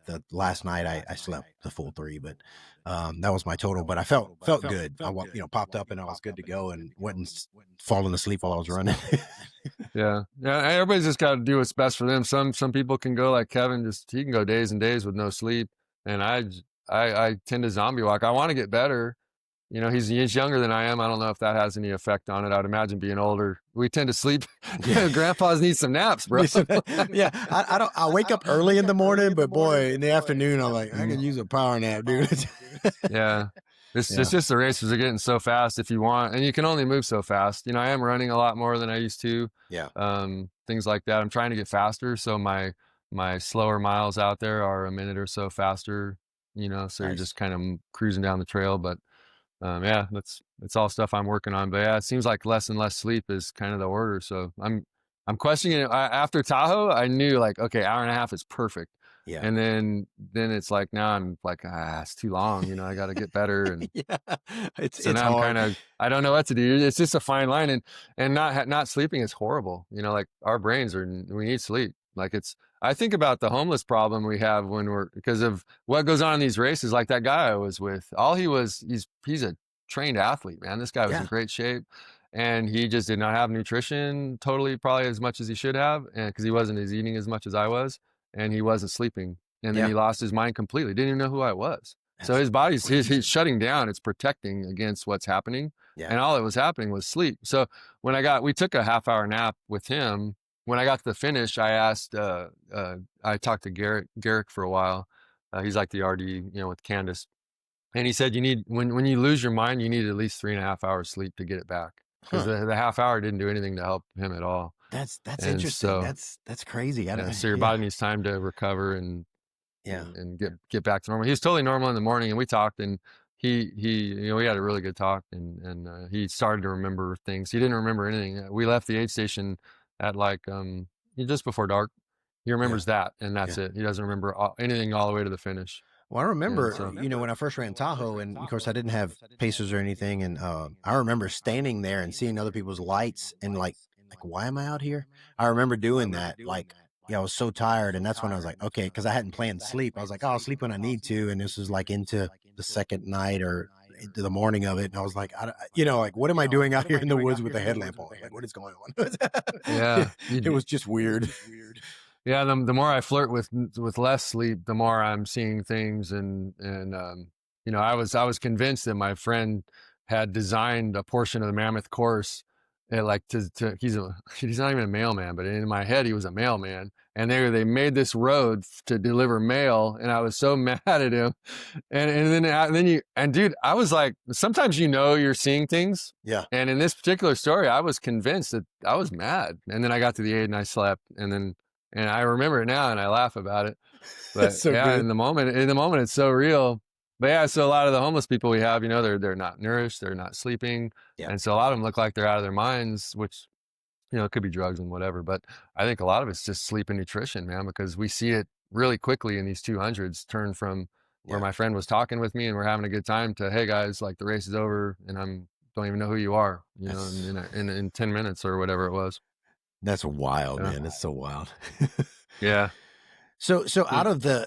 the last night I slept the full 3, but, that was my total, but I felt good. I, popped up and I was good to go, and wasn't falling asleep while I was running. Yeah. Everybody's just got to do what's best for them. Some people can go like Kevin, he can go days and days with no sleep. And I tend to zombie walk. I want to get better. He's younger than I am. I don't know if that has any effect on it. I'd imagine being older, we tend to sleep. Yeah. Grandpas need some naps, bro. Yeah. I wake up early in the morning, but boy, in the afternoon, I'm like, I can use a power nap, dude. Yeah. It's just the races are getting so fast if you want, and you can only move so fast. I am running a lot more than I used to. Yeah. Things like that. I'm trying to get faster. So my slower miles out there are a minute or so faster, so Nice. You're just kind of cruising down the trail. But yeah, it's all stuff I'm working on. But yeah, it seems like less and less sleep is kind of the order. So I'm questioning it. After Tahoe, I knew like, okay, hour and a half is perfect. Yeah. And then it's like, now I'm like, it's too long. I got to get better. And yeah, it's now hard. I don't know what to do. It's just a fine line, and not sleeping is horrible. Like our brains we need sleep. Like I think about the homeless problem we have because of what goes on in these races. Like that guy I was with, he's a trained athlete, man. This guy was in great shape, and he just did not have nutrition totally, probably as much as he should have, and because he wasn't eating as much as I was, and he wasn't sleeping, and then he lost his mind completely. Didn't even know who I was. So his body's he's shutting down. It's protecting against what's happening, and all that was happening was sleep. So when we took a half-hour nap with him. When I got to the finish, I asked, I talked to Garrick for a while. He's like the RD, with Candace. And he said, when you lose your mind, you need at least 3.5 hours sleep to get it back. Because the half hour didn't do anything to help him at all. That's And interesting. so, That's crazy. So your body needs time to recover and get back to normal. He was totally normal in the morning, and we talked, and he we had a really good talk, and he started to remember things. He didn't remember anything. We left the aid station at like just before dark. He remembers that, and that's it. He doesn't remember anything all the way to the finish. Well, I remember, when I first ran Tahoe, and of course I didn't have pacers or anything, and I remember standing there and seeing other people's lights, and like why am I out here? I remember doing that, like. Yeah, I was so tired, and that's when I was like, okay, because I hadn't planned sleep. I was like, oh, I'll sleep when I need to, and this was like into the second night or into the morning of it, and I was like, what am I doing out here in the woods with a headlamp on? Like, what is going on? Yeah, it was just weird. Yeah, the more I flirt with less sleep, the more I'm seeing things, and I was convinced that my friend had designed a portion of the Mammoth course. And like he's not even a mailman, but in my head he was a mailman, and they made this road to deliver mail, and I was so mad at him, and then dude, I was like, sometimes you're seeing things, and in this particular story, I was convinced that I was mad, and then I got to the aid and I slept, and I remember it now and I laugh about it, but so good. in the moment it's so real. But yeah, so a lot of the homeless people we have, they're not nourished, they're not sleeping. And so a lot of them look like they're out of their minds, which, it could be drugs and whatever. But I think a lot of it's just sleep and nutrition, man, because we see it really quickly in these 200s turn from where my friend was talking with me and we're having a good time to, hey guys, like the race is over and don't even know who you are, in 10 minutes or whatever it was. That's wild, man. It's so wild. Yeah. So out of the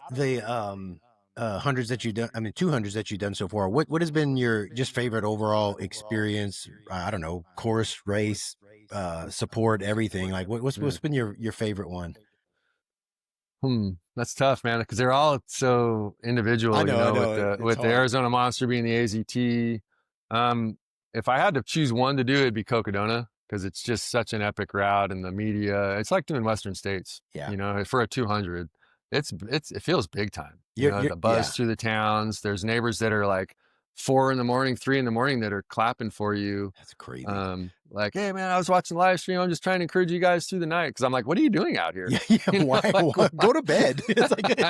hundreds that you've done, I mean 200s that you've done so far, what has been your just favorite overall experience? I don't know, course, race, support, everything. Like what's been your favorite one? That's tough, man, because they're all so individual. I know, With the Arizona Monster being the AZT. If I had to choose one to do, it'd be Cocodona, because it's just such an epic route, and the media. It's like doing Western States. Yeah. You know, for a 200, it feels big time. You know, the buzz through the towns. There's neighbors that are like 4 in the morning, 3 in the morning that are clapping for you. That's crazy. Like, hey man, I was watching the live stream. I'm just trying to encourage you guys through the night, because I'm like, what are you doing out here? Why? Go to bed. It's like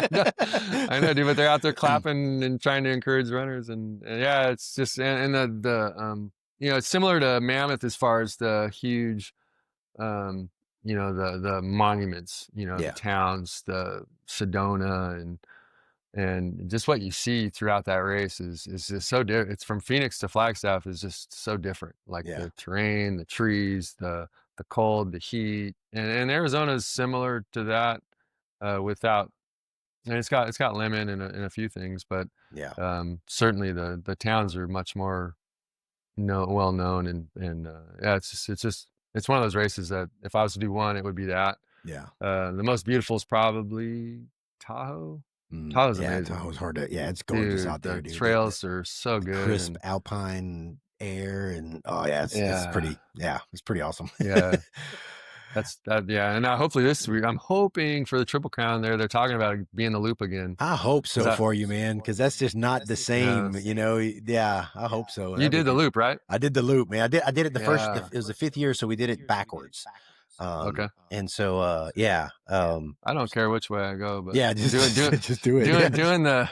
I know, dude, but they're out there clapping and trying to encourage runners, and yeah, it's just and the you know, it's similar to Mammoth as far as the huge, you know, the monuments, you know, the towns, the Sedona, and just what you see throughout that race is just so different. It's from Phoenix to Flagstaff is just so different. Like the terrain, the trees, the cold, the heat, and Arizona is similar to that, without, and it's got lemon and a few things, but certainly the towns are much more well known, and yeah, it's one of those races that if I was to do one, it would be that. The most beautiful is probably Tahoe. Tahoe's amazing. Tahoe's hard to, it's gorgeous out there, dude. The trails are so good. Crisp alpine air, and it's pretty, it's pretty awesome. And now hopefully this week, I'm hoping for the Triple Crown there. They're talking about being the loop again. I hope so for you, man, because that's just not the same, you know. I hope so. You did the loop, right? I did the loop, man. I did it the first, it was the 5th year, so we did it backwards. Okay. And so, I don't care which way I go, but just do it. Doing the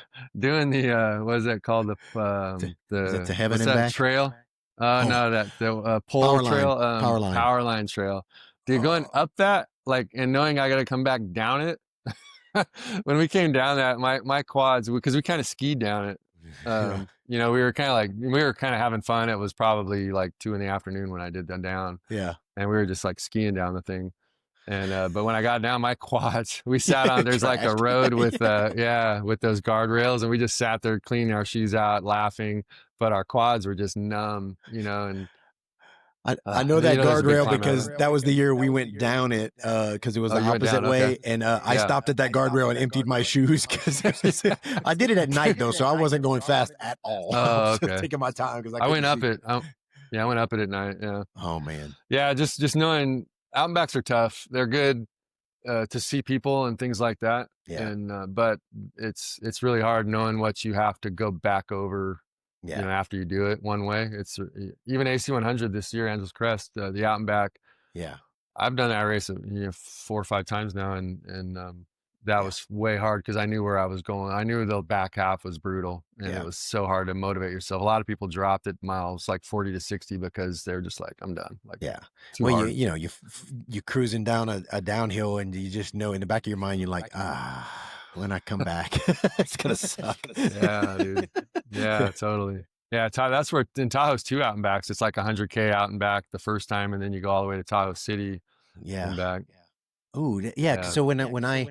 what is that called? To heaven and back trail? No, the pole trail, power line trail. Dude, going up that, like, and knowing I got to come back down it. When we came down that, my quads, because we kind of skied down it. You know, we were kind of having fun. It was probably like 2 in the afternoon when I did them down. And we were just like skiing down the thing. And, but when I got down, my quads, we sat on, there's like a road with, with those guardrails, and we just sat there cleaning our shoes out, laughing, but our quads were just numb, you know, and I know that guardrail because that was the year we went down it, because it was the opposite way. Okay. And I stopped at that guardrail and emptied my shoes because I did it at night though, so I wasn't going fast at all. Oh, okay. Taking my time because I went up it. I went up it at night. Yeah. Oh man. Yeah, just knowing out and backs are tough. They're good to see people and things like that. And but it's really hard knowing what you have to go back over. You know, after you do it one way. It's even AC 100 this year, Angeles Crest, the out and back. I've done that race 4 or 5 times now, and that was way hard because I knew where I was going. I knew the back half was brutal, and it was so hard to motivate yourself. A lot of people dropped at miles like 40 to 60 because they're just like, I'm done. Like, well, hard. you're cruising down a downhill, and you just know in the back of your mind, you're like, when I come back, it's gonna suck. Yeah, dude. Yeah, totally. Yeah, that's where in Tahoe's 2 out and backs. It's like 100K out and back the first time, and then you go all the way to Tahoe City. And back. Oh, yeah. So when I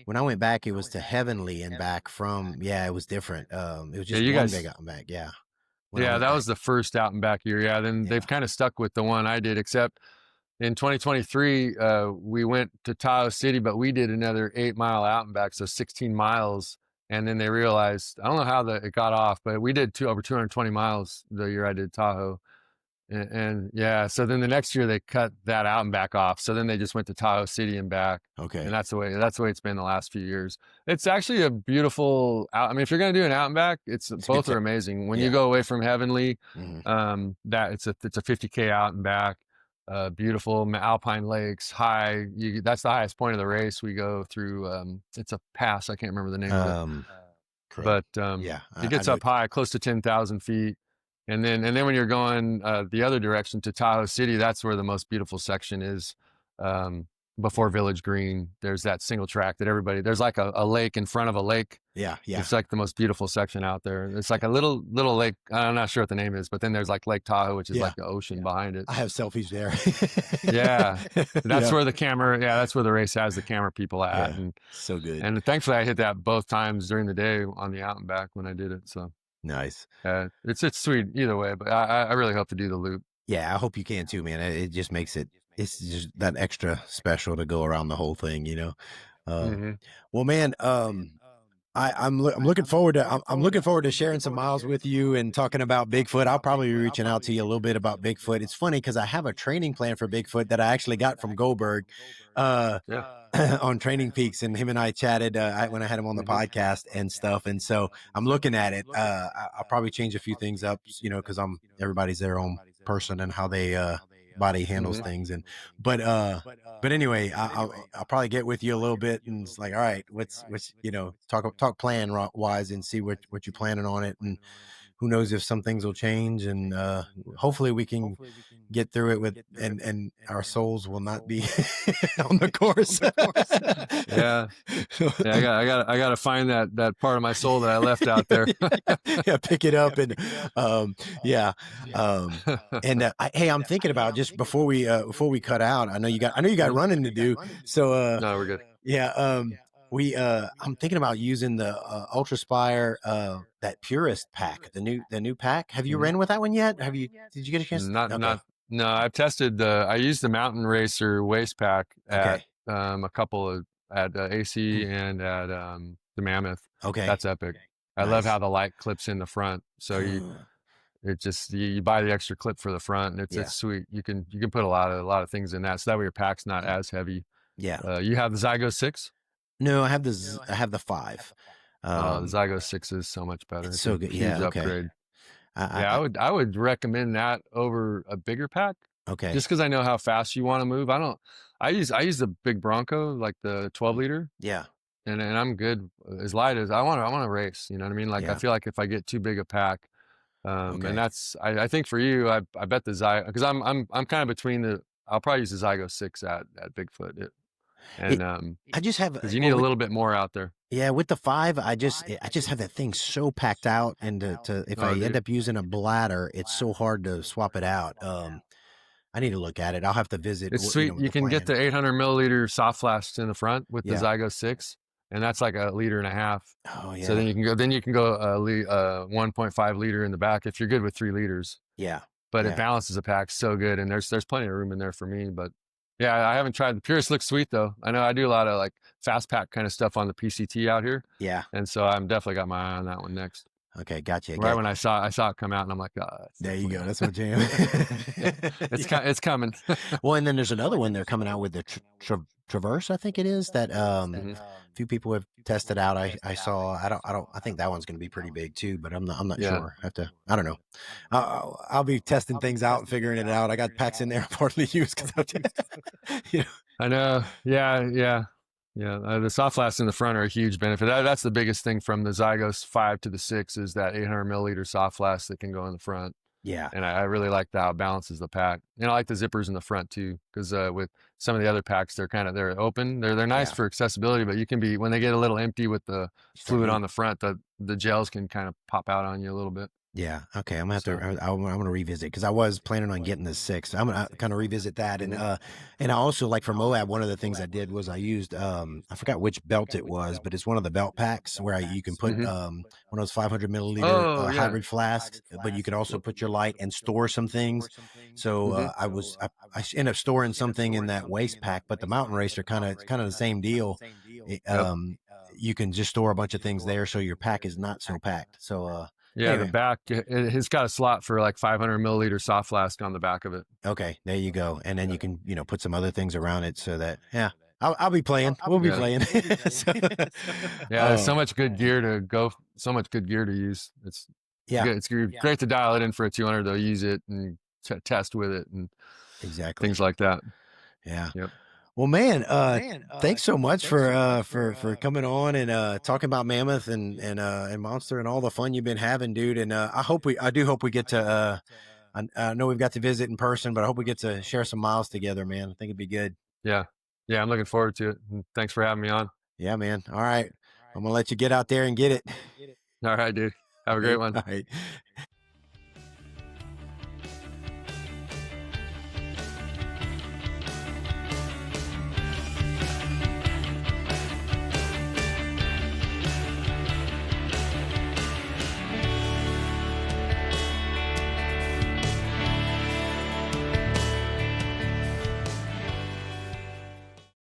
went back, it was to Heavenly and back from. It was different. It was just one big out and back. That was the first out and back year. Then they've kind of stuck with the one I did, except in 2023, we went to Tahoe City, but we did another 8-mile out and back, so 16 miles. And then they realized, I don't know how it got off, but we did over 220 miles the year I did Tahoe. And so then the next year they cut that out and back off. So then they just went to Tahoe City and back. Okay. And that's the way it's been the last few years. It's actually a beautiful I mean, if you're going to do an out and back, it's both are amazing. When you go away from Heavenly, that it's a 50K out and back. Beautiful alpine lakes, high. That's the highest point of the race. We go through. It's a pass. I can't remember the name of it. But it gets up high, close to 10,000 feet. And then when you're going the other direction to Tahoe City, that's where the most beautiful section is. before Village Green, there's that single track that there's like a lake in front of a lake. Yeah. It's like the most beautiful section out there. It's like a little lake. I'm not sure what the name is, but then there's like Lake Tahoe, which is like the ocean behind it. I have selfies there. Yeah. That's where the camera, that's where the race has the camera people at. Yeah, And so good. And thankfully I hit that both times during the day on the out and back when I did it. So nice. It's sweet either way, but I really hope to do the loop. Yeah, I hope you can too, man. It just makes it's just that extra special to go around the whole thing, you know. Well, man, I'm looking forward to I'm looking forward to sharing some miles with you and talking about Bigfoot. I'll probably be reaching out to you a little bit about Bigfoot. It's funny because I have a training plan for Bigfoot that I actually got from Goldberg on Training Peaks, and him and I chatted when I had him on the podcast and stuff. And so I'm looking at it. I'll probably change a few things up, you know, because everybody's their own person and how they body handles things. And but anyway, I'll probably get with you a little bit and it's like, all right, what's you know, talk plan wise and see what you're planning on it, and who knows if some things will change, and hopefully we can get through it with and our souls will not be on the course. Yeah, I got to find that part of my soul that I left out there. Yeah, pick it up and hey, I'm thinking about, just before we cut out, I know you got running to do, so no, we're good. Yeah, I'm thinking about using the Ultraspire that Purist pack, the new pack. Have you ran with that one yet? Did you get a chance? No, I've tested I used the Mountain Racer waist pack at a couple of at AC and at the Mammoth. Okay, that's epic. I love how the light clips in the front, so you buy the extra clip for the front, and it's sweet. You can put a lot of things in that, so that way your pack's not as heavy. Yeah. You have the Zygo 6? No, I have the 5. The Zygo 6 is so much better. It's so good. Huge upgrade. I would recommend that over a bigger pack. Okay. Just because I know how fast you want to move. I use the big Bronco, like the 12 liter. Yeah. And I'm good as light as I want to race. You know what I mean? Like I feel like if I get too big a pack, and that's I think for you, I bet the Zygo, because I'm kind of between I'll probably use the Zygo 6 at Bigfoot. I just have, because you need a little bit more out there. Yeah, with the 5, I just have that thing so packed out, and if I end up using a bladder, it's so hard to swap it out. I need to look at it. I'll have to visit. It's sweet. You can get the 800 milliliter soft flasks in the front with the Zygo 6, and that's like 1.5 liters. Oh yeah. So then you can go 1.5 liter in the back if you're good with 3 liters. Yeah. But it balances the pack so good, and there's plenty of room in there for me. But yeah, I haven't tried the Purist. Looks sweet though. I know I do a lot of like fast pack kind of stuff on the PCT out here. Yeah. And so I'm definitely got my eye on that one next. Okay, gotcha. Right when I saw it come out, and I'm like, oh, there you go. That's my jam. It's coming. Well, and then there's another one they're coming out with, the Traverse, I think it is, that a few people have tested out. I saw. I think that one's going to be pretty big too, but I'm not sure. I don't know. I'll be testing things out and figuring it out. I got packs in there I've hardly used because I know. Yeah. The soft flasks in the front are a huge benefit. That's the biggest thing from the Zygos 5 to the 6 is that 800 milliliter soft flask that can go in the front. Yeah. And I really like how it balances the pack. And I like the zippers in the front too, because with some of the other packs, they're open. They're nice for accessibility, but you can be, when they get a little empty with the fluid on the front, the gels can kind of pop out on you a little bit. Yeah. Okay. I'm gonna revisit, because I was planning on getting the 6. I'm gonna kind of revisit that, and I also, like for Moab, one of the things I did was I used I forgot which belt it was, but it's one of the belt packs where you can put one of those 500 milliliter hybrid flasks, but you could also put your light and store some things. So I ended up storing something in that waist pack, but the Mountain Racer kind of the same deal. You can just store a bunch of things there, so your pack is not so packed. So the back, it's got a slot for like 500 milliliter soft flask on the back of it. Okay, there you go. And then you can, put some other things around it so that, I'll be playing. We'll be playing. There's so much good gear to use. It's great to dial it in for a 200 though. Use it and test with it and things like that. Yeah. Yep. Well, man, thanks so much for coming on and talking about Mammoth and Monster and all the fun you've been having, dude. And I do hope we get to. I know we've got to visit in person, but I hope we get to share some miles together, man. I think it'd be good. Yeah, Yeah, I'm looking forward to it. And thanks for having me on. Yeah, man. All right. I'm gonna let you get out there and get it. All right, dude. Have a great one. All right.